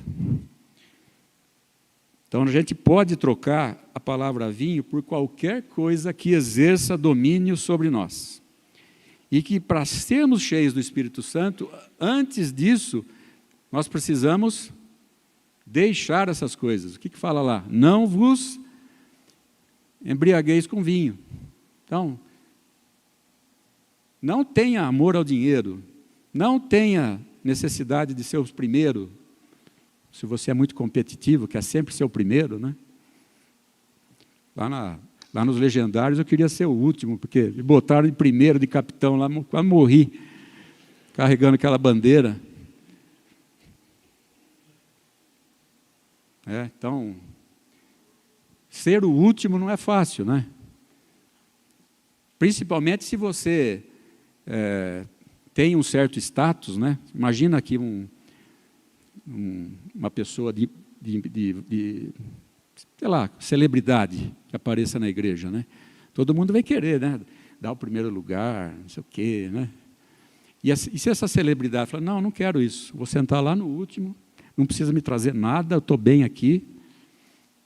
Então, a gente pode trocar a palavra vinho por qualquer coisa que exerça domínio sobre nós. E que, para sermos cheios do Espírito Santo, antes disso, nós precisamos deixar essas coisas. O que fala lá? Não vos embriagueis com vinho. Então, Não tenha amor ao dinheiro. Não tenha necessidade de ser o primeiro. Se você é muito competitivo, quer sempre ser o primeiro, né? Lá nos legendários eu queria ser o último, porque me botaram de primeiro, de capitão, lá quase morri, carregando aquela bandeira. Então, ser o último não é fácil, né? Principalmente se você tem um certo status, né? Imagina aqui uma pessoa de sei lá, celebridade que apareça na igreja, né? Todo mundo vai querer, né? Dar o primeiro lugar, não sei o quê, né? E se essa celebridade fala, não quero isso, vou sentar lá no último, não precisa me trazer nada, eu estou bem aqui.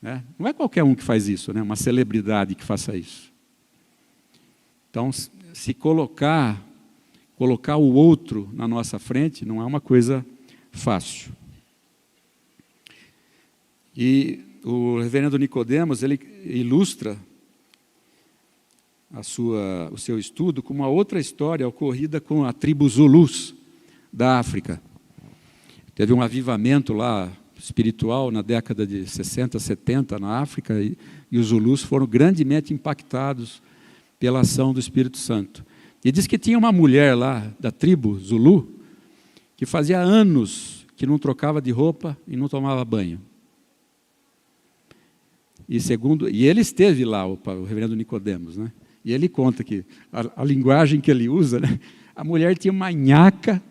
Né? Não é qualquer um que faz isso, né? Uma celebridade que faça isso. Então, se colocar o outro na nossa frente não é uma coisa fácil. E o reverendo Nicodemos, ele ilustra o seu estudo com uma outra história ocorrida com a tribo Zulus da África. Teve um avivamento lá espiritual na década de 60, 70 na África, e os Zulus foram grandemente impactados pela ação do Espírito Santo. E diz que tinha uma mulher lá da tribo Zulu que fazia anos que não trocava de roupa e não tomava banho. E ele esteve lá, o reverendo Nicodemos, né? E ele conta que a linguagem que ele usa, né? A mulher tinha uma nhaca,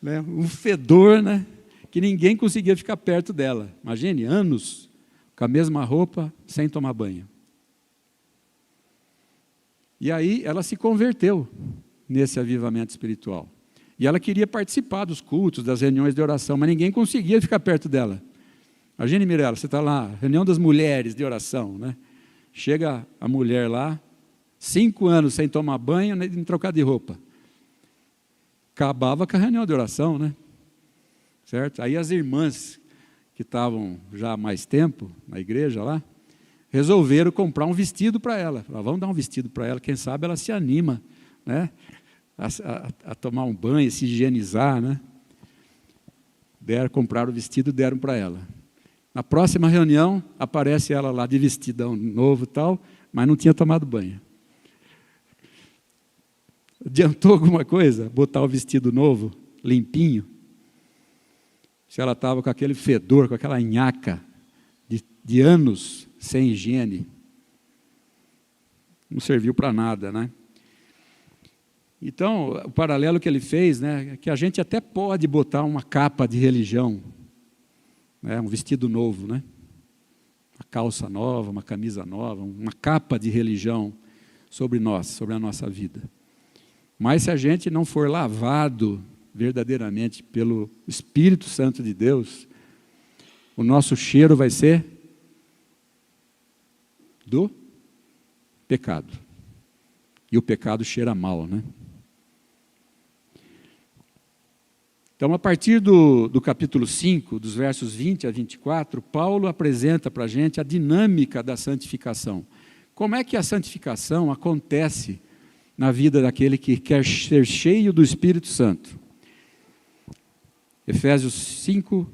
né? Um fedor, né? Que ninguém conseguia ficar perto dela. Imagine, anos com a mesma roupa, sem tomar banho. E aí ela se converteu nesse avivamento espiritual. E ela queria participar dos cultos, das reuniões de oração, mas ninguém conseguia ficar perto dela. Imagine, Mirella, você está lá, reunião das mulheres de oração, né? Chega a mulher lá, 5 anos sem tomar banho, nem trocar de roupa. Acabava com a reunião de oração, né? Certo? Aí as irmãs que estavam já há mais tempo na igreja lá, resolveram comprar um vestido para ela. Falaram, vamos dar um vestido para ela, quem sabe ela se anima, né? A tomar um banho, se higienizar, né? Compraram o vestido, deram para ela. Na próxima reunião, aparece ela lá de vestidão novo e tal, mas não tinha tomado banho. Adiantou alguma coisa? Botar o vestido novo, limpinho? Se ela estava com aquele fedor, com aquela nhaca de anos sem higiene, não serviu para nada, né? Então, o paralelo que ele fez, né, é que a gente até pode botar uma capa de religião, né, um vestido novo, né, uma calça nova, uma camisa nova, uma capa de religião sobre nós, sobre a nossa vida. Mas se a gente não for lavado verdadeiramente pelo Espírito Santo de Deus, o nosso cheiro vai ser do pecado. E o pecado cheira mal, né? Então, a partir do capítulo 5, dos versos 20 a 24, Paulo apresenta para a gente a dinâmica da santificação. Como é que a santificação acontece na vida daquele que quer ser cheio do Espírito Santo? Efésios 5,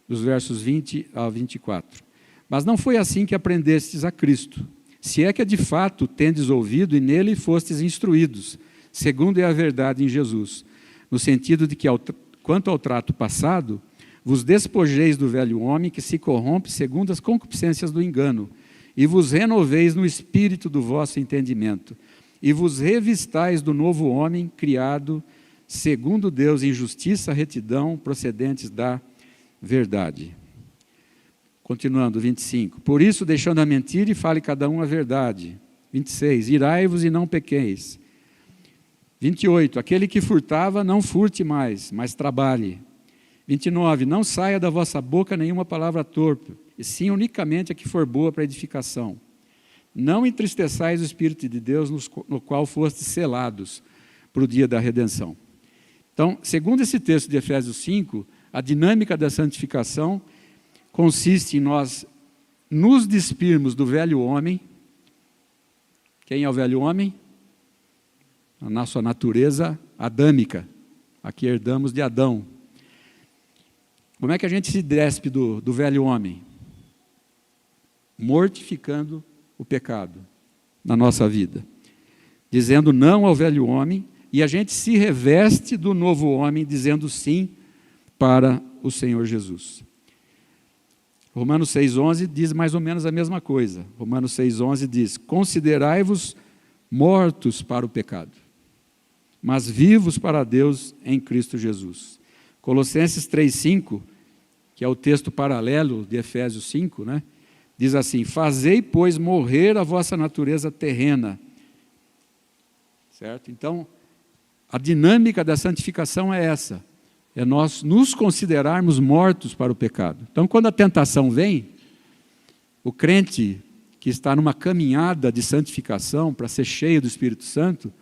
dos versos 20 a 24. Mas não foi assim que aprendestes a Cristo, se é que de fato tendes ouvido e nele fostes instruídos, segundo é a verdade em Jesus, no sentido de que, quanto ao trato passado, vos despojeis do velho homem que se corrompe segundo as concupiscências do engano, e vos renoveis no espírito do vosso entendimento, e vos revistais do novo homem criado segundo Deus em justiça, retidão, procedentes da verdade. Continuando, 25. Por isso, deixando a mentira, e fale cada um a verdade. 26. Irai-vos e não pequeis. 28. Aquele que furtava, não furte mais, mas trabalhe. 29. Não saia da vossa boca nenhuma palavra torpe, e sim unicamente a que for boa para edificação. Não entristeçais o Espírito de Deus, no qual fostes selados para o dia da redenção. Então, segundo esse texto de Efésios 5, a dinâmica da santificação consiste em nós nos despirmos do velho homem. Quem é o velho homem? a nossa natureza adâmica, a que herdamos de Adão. Como é que a gente se despe do velho homem? Mortificando o pecado na nossa vida, dizendo não ao velho homem, e a gente se reveste do novo homem, dizendo sim para o Senhor Jesus. Romanos 6,11 diz mais ou menos a mesma coisa. Romanos 6,11 diz: considerai-vos mortos para o pecado, mas vivos para Deus em Cristo Jesus. Colossenses 3,5, que é o texto paralelo de Efésios 5, né? Diz assim: fazei, pois, morrer a vossa natureza terrena. Certo? Então, a dinâmica da santificação é essa. É nós nos considerarmos mortos para o pecado. Então, quando a tentação vem, o crente que está numa caminhada de santificação para ser cheio do Espírito Santo,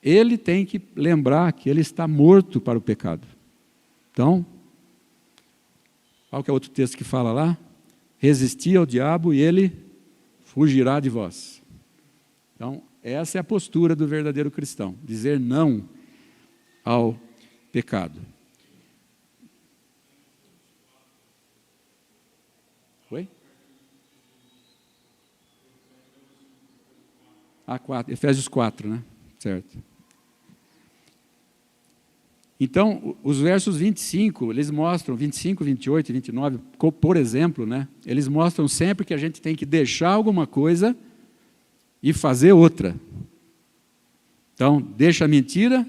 ele tem que lembrar que ele está morto para o pecado. Então, qual que é outro texto que fala lá? Resisti ao diabo e ele fugirá de vós. Então, essa é a postura do verdadeiro cristão, dizer não ao pecado. Oi? 4, Efésios 4, né? Certo. Então, os versos 25, eles mostram, 25, 28 e 29, por exemplo, né? Eles mostram sempre que a gente tem que deixar alguma coisa e fazer outra. Então, deixa a mentira,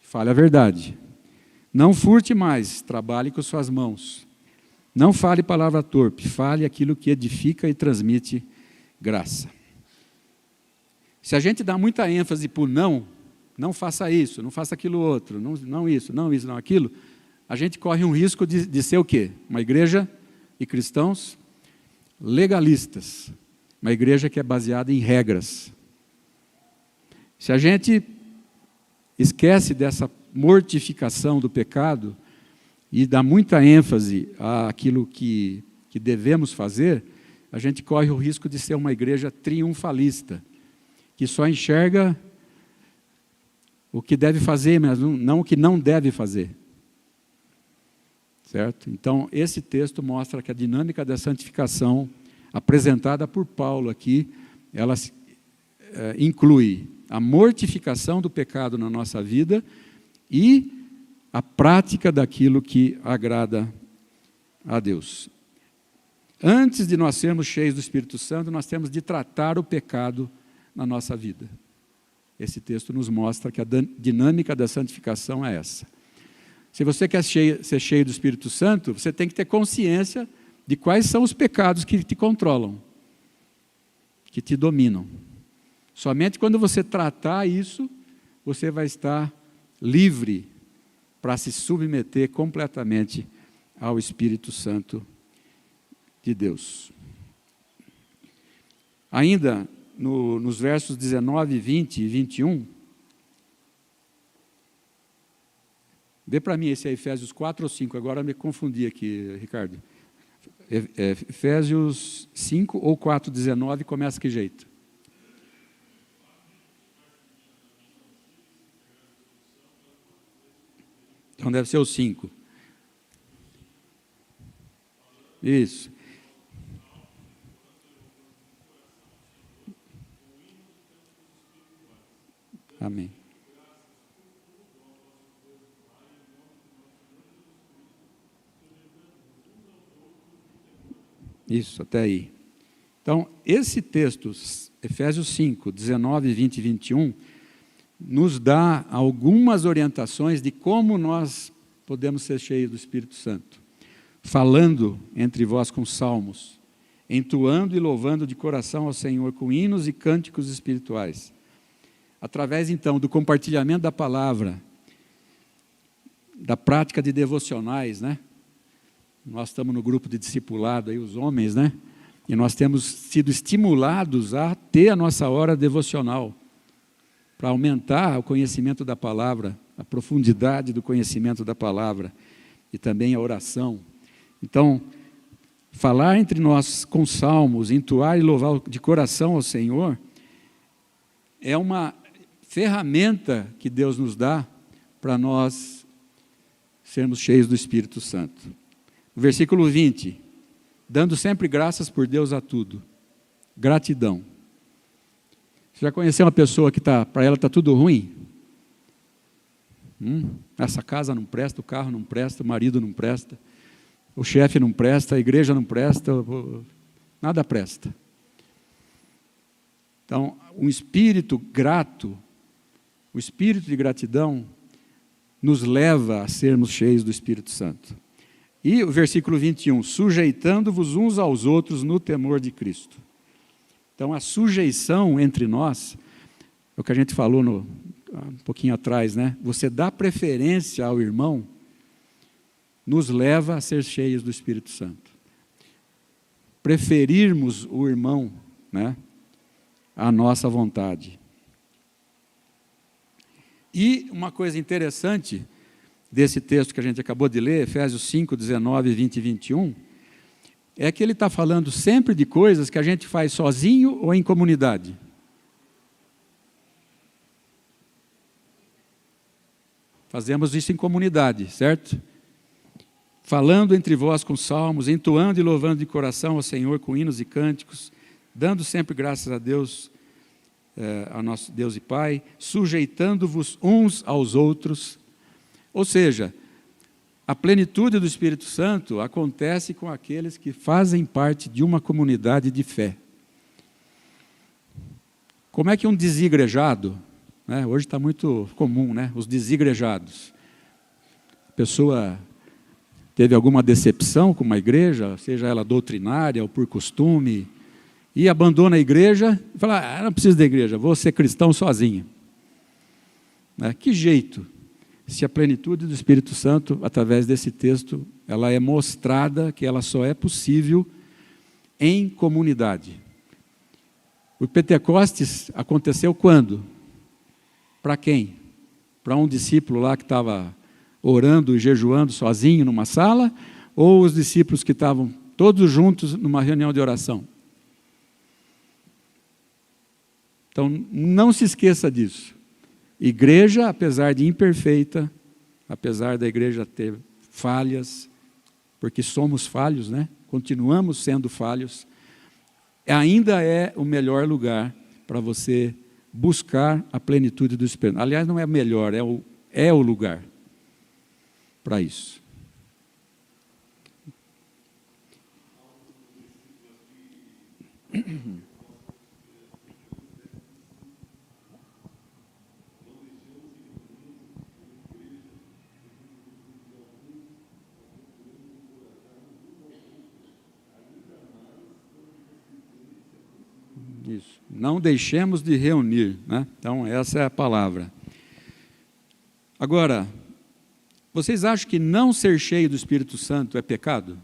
fale a verdade. Não furte mais, trabalhe com suas mãos. Não fale palavra torpe, fale aquilo que edifica e transmite graça. Se a gente dá muita ênfase por não faça isso, não faça aquilo outro, não isso, não aquilo, a gente corre um risco de ser o quê? Uma igreja e cristãos legalistas, uma igreja que é baseada em regras. Se a gente esquece dessa mortificação do pecado e dá muita ênfase àquilo que devemos fazer, a gente corre o risco de ser uma igreja triunfalista, que só enxerga o que deve fazer, mas não o que não deve fazer. Certo? Então, esse texto mostra que a dinâmica da santificação apresentada por Paulo aqui, ela inclui a mortificação do pecado na nossa vida e a prática daquilo que agrada a Deus. Antes de nós sermos cheios do Espírito Santo, nós temos de tratar o pecado na nossa vida. Esse texto nos mostra que a dinâmica da santificação é essa. Se você quer ser cheio do Espírito Santo, você tem que ter consciência de quais são os pecados que te controlam, que te dominam. Somente quando você tratar isso, você vai estar livre para se submeter completamente ao Espírito Santo de Deus. Ainda nos versos 19, 20 e 21, vê para mim esse é Efésios 4 ou 5, agora me confundi aqui, Ricardo. Efésios 5 ou 4, 19, começa que jeito? Então deve ser o 5. Isso. Amém. Isso, até aí. Então, esse texto, Efésios 5, 19, 20 e 21, nos dá algumas orientações de como nós podemos ser cheios do Espírito Santo. Falando entre vós com salmos, entoando e louvando de coração ao Senhor com hinos e cânticos espirituais. Através, então, do compartilhamento da palavra, da prática de devocionais, né? Nós estamos no grupo de discipulado, aí, os homens, né? E nós temos sido estimulados a ter a nossa hora devocional, para aumentar o conhecimento da palavra, a profundidade do conhecimento da palavra, e também a oração. Então, falar entre nós com salmos, entoar e louvar de coração ao Senhor, é uma ferramenta que Deus nos dá para nós sermos cheios do Espírito Santo. Versículo 20, dando sempre graças por Deus a tudo. Gratidão. Você já conheceu uma pessoa que para ela está tudo ruim? Essa casa não presta, o carro não presta, o marido não presta, o chefe não presta, a igreja não presta, nada presta. Então, um espírito grato, o espírito de gratidão, nos leva a sermos cheios do Espírito Santo. E o versículo 21, sujeitando-vos uns aos outros no temor de Cristo. Então, a sujeição entre nós, é o que a gente falou um pouquinho atrás, né? Você dá preferência ao irmão, nos leva a ser cheios do Espírito Santo. Preferirmos o irmão, né, à nossa vontade. E uma coisa interessante desse texto que a gente acabou de ler, Efésios 5, 19, 20 e 21, é que ele está falando sempre de coisas que a gente faz sozinho ou em comunidade. Fazemos isso em comunidade, certo? Falando entre vós com salmos, entoando e louvando de coração ao Senhor com hinos e cânticos, dando sempre graças a Deus, a nosso Deus e Pai, sujeitando-vos uns aos outros. Ou seja, a plenitude do Espírito Santo acontece com aqueles que fazem parte de uma comunidade de fé. Como é que um desigrejado, né, hoje está muito comum, né, os desigrejados, a pessoa teve alguma decepção com uma igreja, seja ela doutrinária ou por costume, e abandona a igreja e fala, não preciso da igreja, vou ser cristão sozinho. Né? Que jeito? Se a plenitude do Espírito Santo, através desse texto, ela é mostrada que ela só é possível em comunidade. O Pentecostes aconteceu quando? Para quem? Para um discípulo lá que estava orando e jejuando sozinho numa sala, ou os discípulos que estavam todos juntos numa reunião de oração? Então, não se esqueça disso. Igreja, apesar de imperfeita, apesar da igreja ter falhas, porque somos falhos, né? Continuamos sendo falhos, ainda é o melhor lugar para você buscar a plenitude do Espírito. Aliás, não é melhor, é o lugar para isso. Isso. Não deixemos de reunir, né? Então, essa é a palavra. Agora, vocês acham que não ser cheio do Espírito Santo é pecado?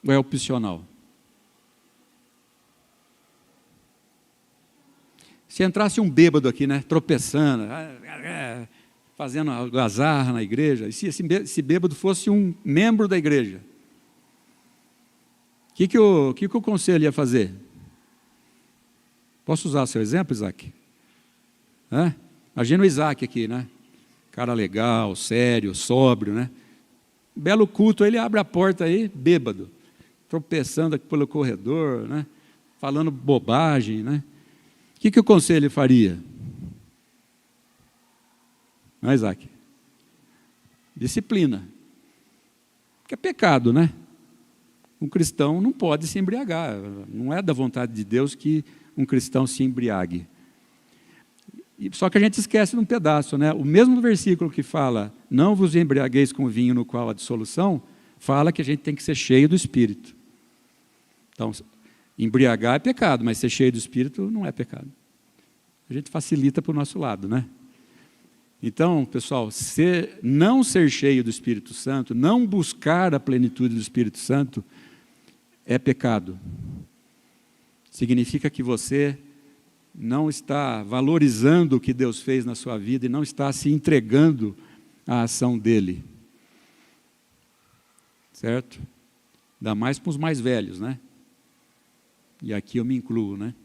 Ou é opcional? Se entrasse um bêbado aqui, né, tropeçando, fazendo algazarra na igreja, e se esse bêbado fosse um membro da igreja, o que o conselho ia fazer? Posso usar seu exemplo, Isaac? Imagina o Isaac aqui, né? Cara legal, sério, sóbrio, né? Belo culto, ele abre a porta aí, bêbado, tropeçando aqui pelo corredor, né? Falando bobagem, né? O que o conselho faria? Não, Isaac? Disciplina. Porque é pecado, né? Um cristão não pode se embriagar. Não é da vontade de Deus que um cristão se embriague. Só que a gente esquece de um pedaço, né? O mesmo versículo que fala, não vos embriagueis com vinho no qual há dissolução, fala que a gente tem que ser cheio do Espírito. Então, embriagar é pecado, mas ser cheio do Espírito não é pecado. A gente facilita para o nosso lado, né? Então, pessoal, não ser cheio do Espírito Santo, não buscar a plenitude do Espírito Santo, é pecado. Significa que você não está valorizando o que Deus fez na sua vida e não está se entregando à ação dele. Certo? Ainda mais para os mais velhos, né? e aqui eu me incluo, né?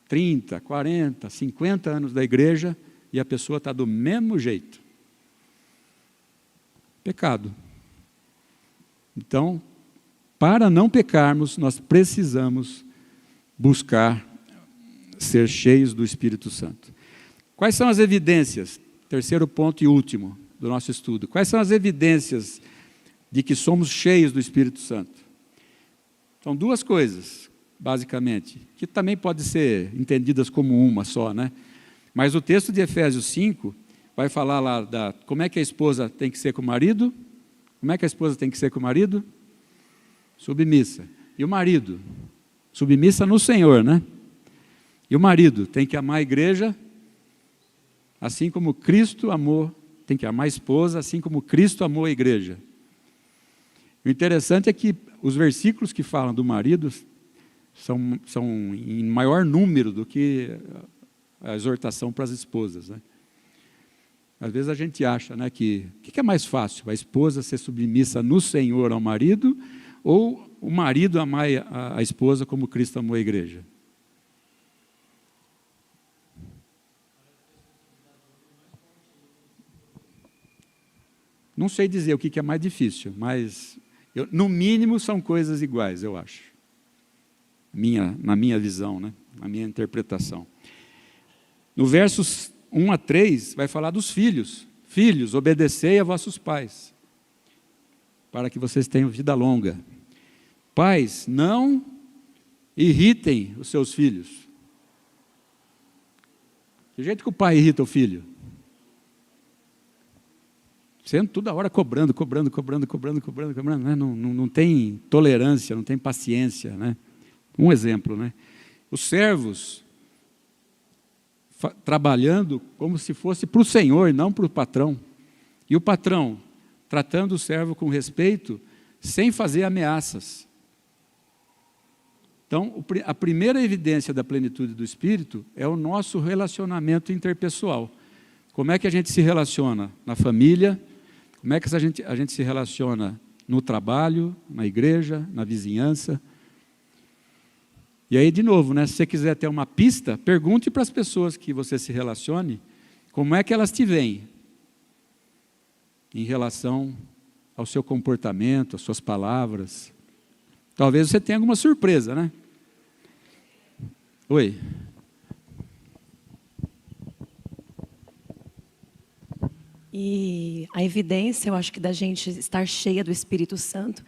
30, 40, 50 anos da igreja e a pessoa está do mesmo jeito. Pecado. Então, para não pecarmos, nós precisamos buscar ser cheios do Espírito Santo. Quais são as evidências? Terceiro ponto e último do nosso estudo. Quais são as evidências de que somos cheios do Espírito Santo? São duas coisas, basicamente, que também podem ser entendidas como uma só, né? Mas o texto de Efésios 5 vai falar lá como é que a esposa tem que ser com o marido. Como é que a esposa tem que ser com o marido? Submissa. E o marido? Submissa no Senhor, né? E o marido tem que amar a igreja, assim como Cristo amou, tem que amar a esposa, assim como Cristo amou a igreja. O interessante é que os versículos que falam do marido são em maior número do que a exortação para as esposas, né? Às vezes a gente acha, né, que o que é mais fácil? A esposa ser submissa no Senhor ao marido ou o marido amar a esposa como Cristo amou a igreja? Não sei dizer o que é mais difícil, mas no mínimo são coisas iguais, eu acho. Na minha visão, né? Na minha interpretação. No versos 1 a 3, vai falar dos filhos. Filhos, obedecei a vossos pais, para que vocês tenham vida longa. Pais, não irritem os seus filhos. Que jeito que o pai irrita o filho? Sendo toda hora cobrando, né? Não tem tolerância, não tem paciência, né? Um exemplo, né? Os servos trabalhando como se fosse para o Senhor e não para o patrão. E o patrão tratando o servo com respeito, sem fazer ameaças. Então, a primeira evidência da plenitude do Espírito é o nosso relacionamento interpessoal. Como é que a gente se relaciona na família? Como é que a gente se relaciona no trabalho, na igreja, na vizinhança? E aí, de novo, né, se você quiser ter uma pista, pergunte para as pessoas que você se relacione, como é que elas te veem em relação ao seu comportamento, às suas palavras. Talvez você tenha alguma surpresa, né? Oi. E a evidência, eu acho que da gente estar cheia do Espírito Santo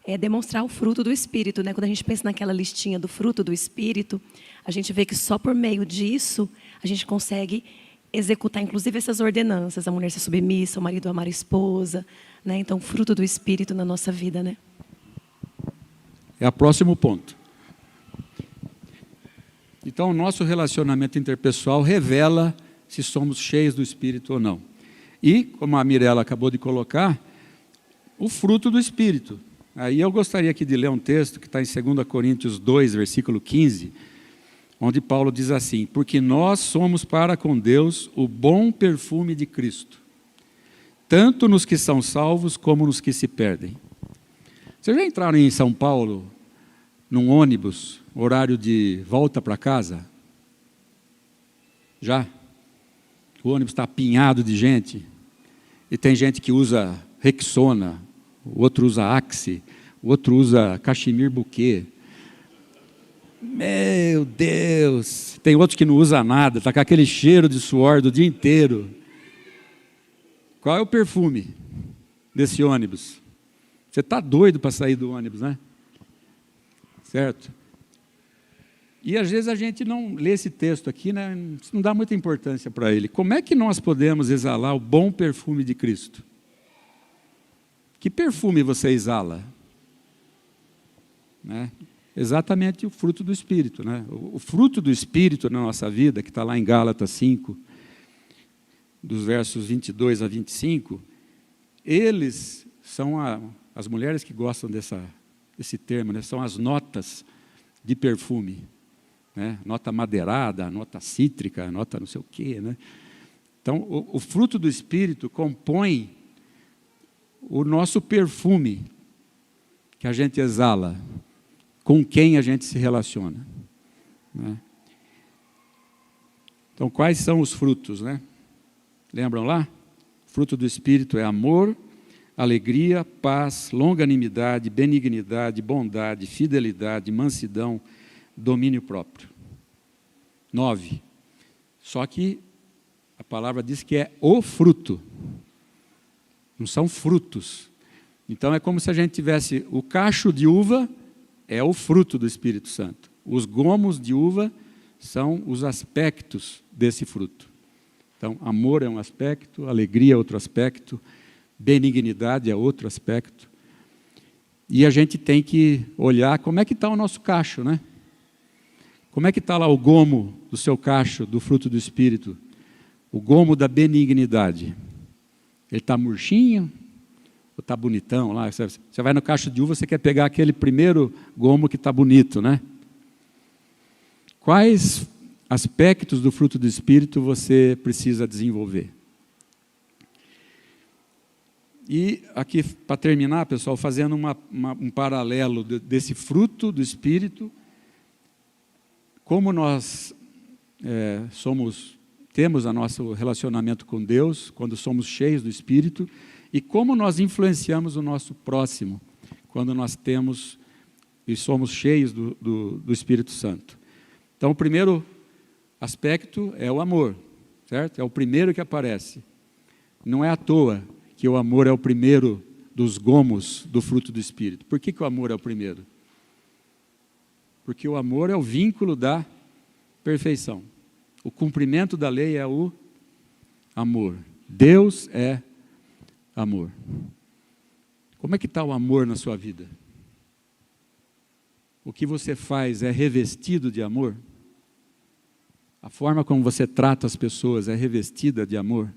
é demonstrar o fruto do Espírito, né? Quando a gente pensa naquela listinha do fruto do Espírito, a gente vê que só por meio disso a gente consegue executar, inclusive, essas ordenanças, a mulher ser submissa, o marido amar a esposa, né? Então, o fruto do Espírito na nossa vida, né? É o próximo ponto. Então, o nosso relacionamento interpessoal revela se somos cheios do Espírito ou não. E, como a Mirella acabou de colocar, o fruto do Espírito. Aí eu gostaria aqui de ler um texto que está em 2 Coríntios 2, versículo 15, onde Paulo diz assim: porque nós somos para com Deus o bom perfume de Cristo, tanto nos que são salvos como nos que se perdem. Vocês já entraram em São Paulo, num ônibus, horário de volta para casa? Já? O ônibus está apinhado de gente, e tem gente que usa Rexona, o outro usa Axe, o outro usa Cachemir Bouquet. Meu Deus! Tem outros que não usa nada, está com aquele cheiro de suor do dia inteiro. Qual é o perfume desse ônibus? Você está doido para sair do ônibus, né? Certo? E às vezes a gente não lê esse texto aqui, né? Não dá muita importância para ele. Como é que nós podemos exalar o bom perfume de Cristo? Que perfume você exala? Né? Exatamente o fruto do Espírito, né? O fruto do Espírito na nossa vida, que está lá em Gálatas 5, dos versos 22 a 25, eles são as mulheres que gostam desse termo, né? São as notas de perfume, né? Nota madeirada, nota cítrica, nota não sei o quê, né? Então, o fruto do Espírito compõe o nosso perfume que a gente exala com quem a gente se relaciona, né? Então, quais são os frutos, né? Lembram lá? O fruto do Espírito é amor, alegria, paz, longanimidade, benignidade, bondade, fidelidade, mansidão, domínio próprio. 9. Só que a palavra diz que é o fruto. Não são frutos. Então, é como se a gente tivesse o cacho de uva, é o fruto do Espírito Santo. Os gomos de uva são os aspectos desse fruto. Então, amor é um aspecto, alegria é outro aspecto, benignidade é outro aspecto. E a gente tem que olhar como é que está o nosso cacho, né? Como é que está lá o gomo do seu cacho, do fruto do Espírito? O gomo da benignidade. Ele está murchinho ou está bonitão lá? Você vai no cacho de uva, você quer pegar aquele primeiro gomo que está bonito, né? Quais aspectos do fruto do Espírito você precisa desenvolver? E aqui, para terminar, pessoal, fazendo um paralelo desse fruto do Espírito, como nós temos o nosso relacionamento com Deus, quando somos cheios do Espírito, e como nós influenciamos o nosso próximo, quando nós temos e somos cheios do Espírito Santo. Então, o primeiro aspecto é o amor, certo? É o primeiro que aparece. Não é à toa que o amor é o primeiro dos gomos do fruto do Espírito. Por que o amor é o primeiro? Porque o amor é o vínculo da perfeição. O cumprimento da lei é o amor. Deus é amor. Como é que está o amor na sua vida? O que você faz é revestido de amor? A forma como você trata as pessoas é revestida de amor?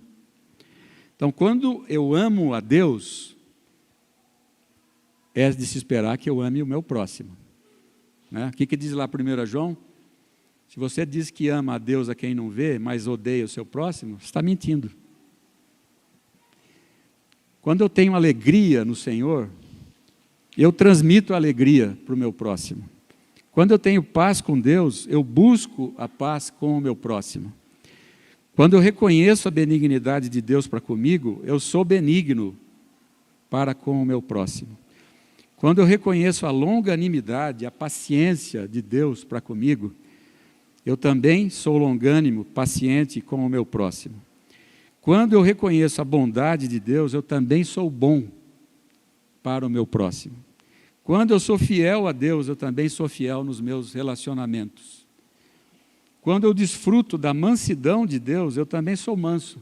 Então, quando eu amo a Deus, é de se esperar que eu ame o meu próximo, né? O que diz lá 1 João? Se você diz que ama a Deus a quem não vê, mas odeia o seu próximo, você está mentindo. Quando eu tenho alegria no Senhor, eu transmito alegria para o meu próximo. Quando eu tenho paz com Deus, eu busco a paz com o meu próximo. Quando eu reconheço a benignidade de Deus para comigo, eu sou benigno para com o meu próximo. Quando eu reconheço a longanimidade, a paciência de Deus para comigo, eu também sou longânimo, paciente com o meu próximo. Quando eu reconheço a bondade de Deus, eu também sou bom para o meu próximo. Quando eu sou fiel a Deus, eu também sou fiel nos meus relacionamentos. Quando eu desfruto da mansidão de Deus, eu também sou manso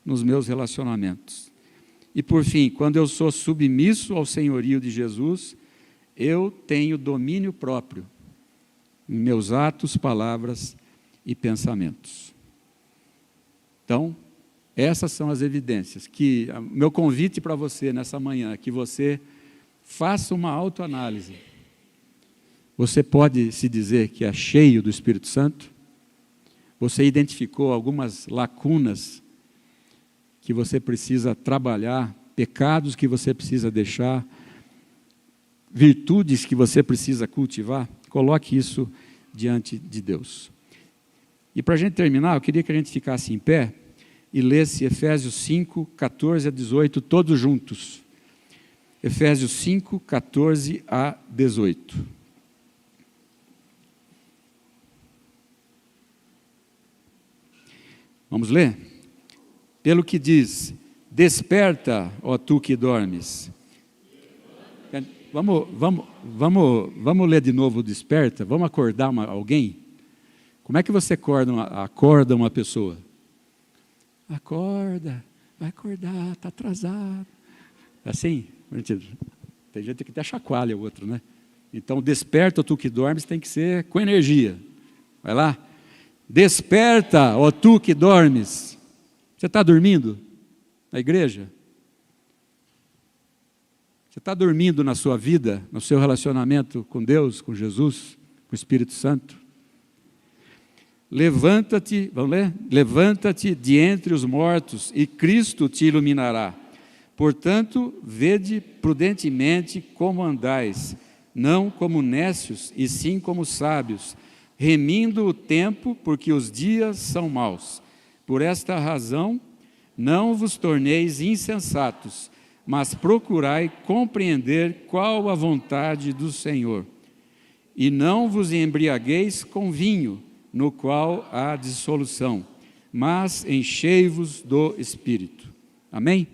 nos meus relacionamentos. E por fim, quando eu sou submisso ao senhorio de Jesus, eu tenho domínio próprio em meus atos, palavras e pensamentos. Então, essas são as evidências. Meu convite para você nessa manhã é que você faça uma autoanálise. Você pode se dizer que é cheio do Espírito Santo? Você identificou algumas lacunas que você precisa trabalhar, pecados que você precisa deixar, virtudes que você precisa cultivar? Coloque isso diante de Deus. E para a gente terminar, eu queria que a gente ficasse em pé e lesse Efésios 5, 14 a 18, todos juntos. Efésios 5, 14 a 18. Vamos ler? Pelo que diz: desperta, ó tu que dormes. Vamos ler de novo o desperta? Vamos acordar alguém? Como é que você acorda uma pessoa? Acorda, vai acordar, está atrasado. Assim? Tem gente que até chacoalha o outro, né? Então, desperta, ó tu que dormes, tem que ser com energia. Vai lá. Desperta, ó tu que dormes. Você está dormindo na igreja? Você está dormindo na sua vida, no seu relacionamento com Deus, com Jesus, com o Espírito Santo? Levanta-te, vamos ler? Levanta-te de entre os mortos e Cristo te iluminará. Portanto, vede prudentemente como andais, não como necios, e sim como sábios, remindo o tempo, porque os dias são maus. Por esta razão, não vos torneis insensatos, mas procurai compreender qual a vontade do Senhor. E não vos embriagueis com vinho, no qual há dissolução, mas enchei-vos do Espírito. Amém?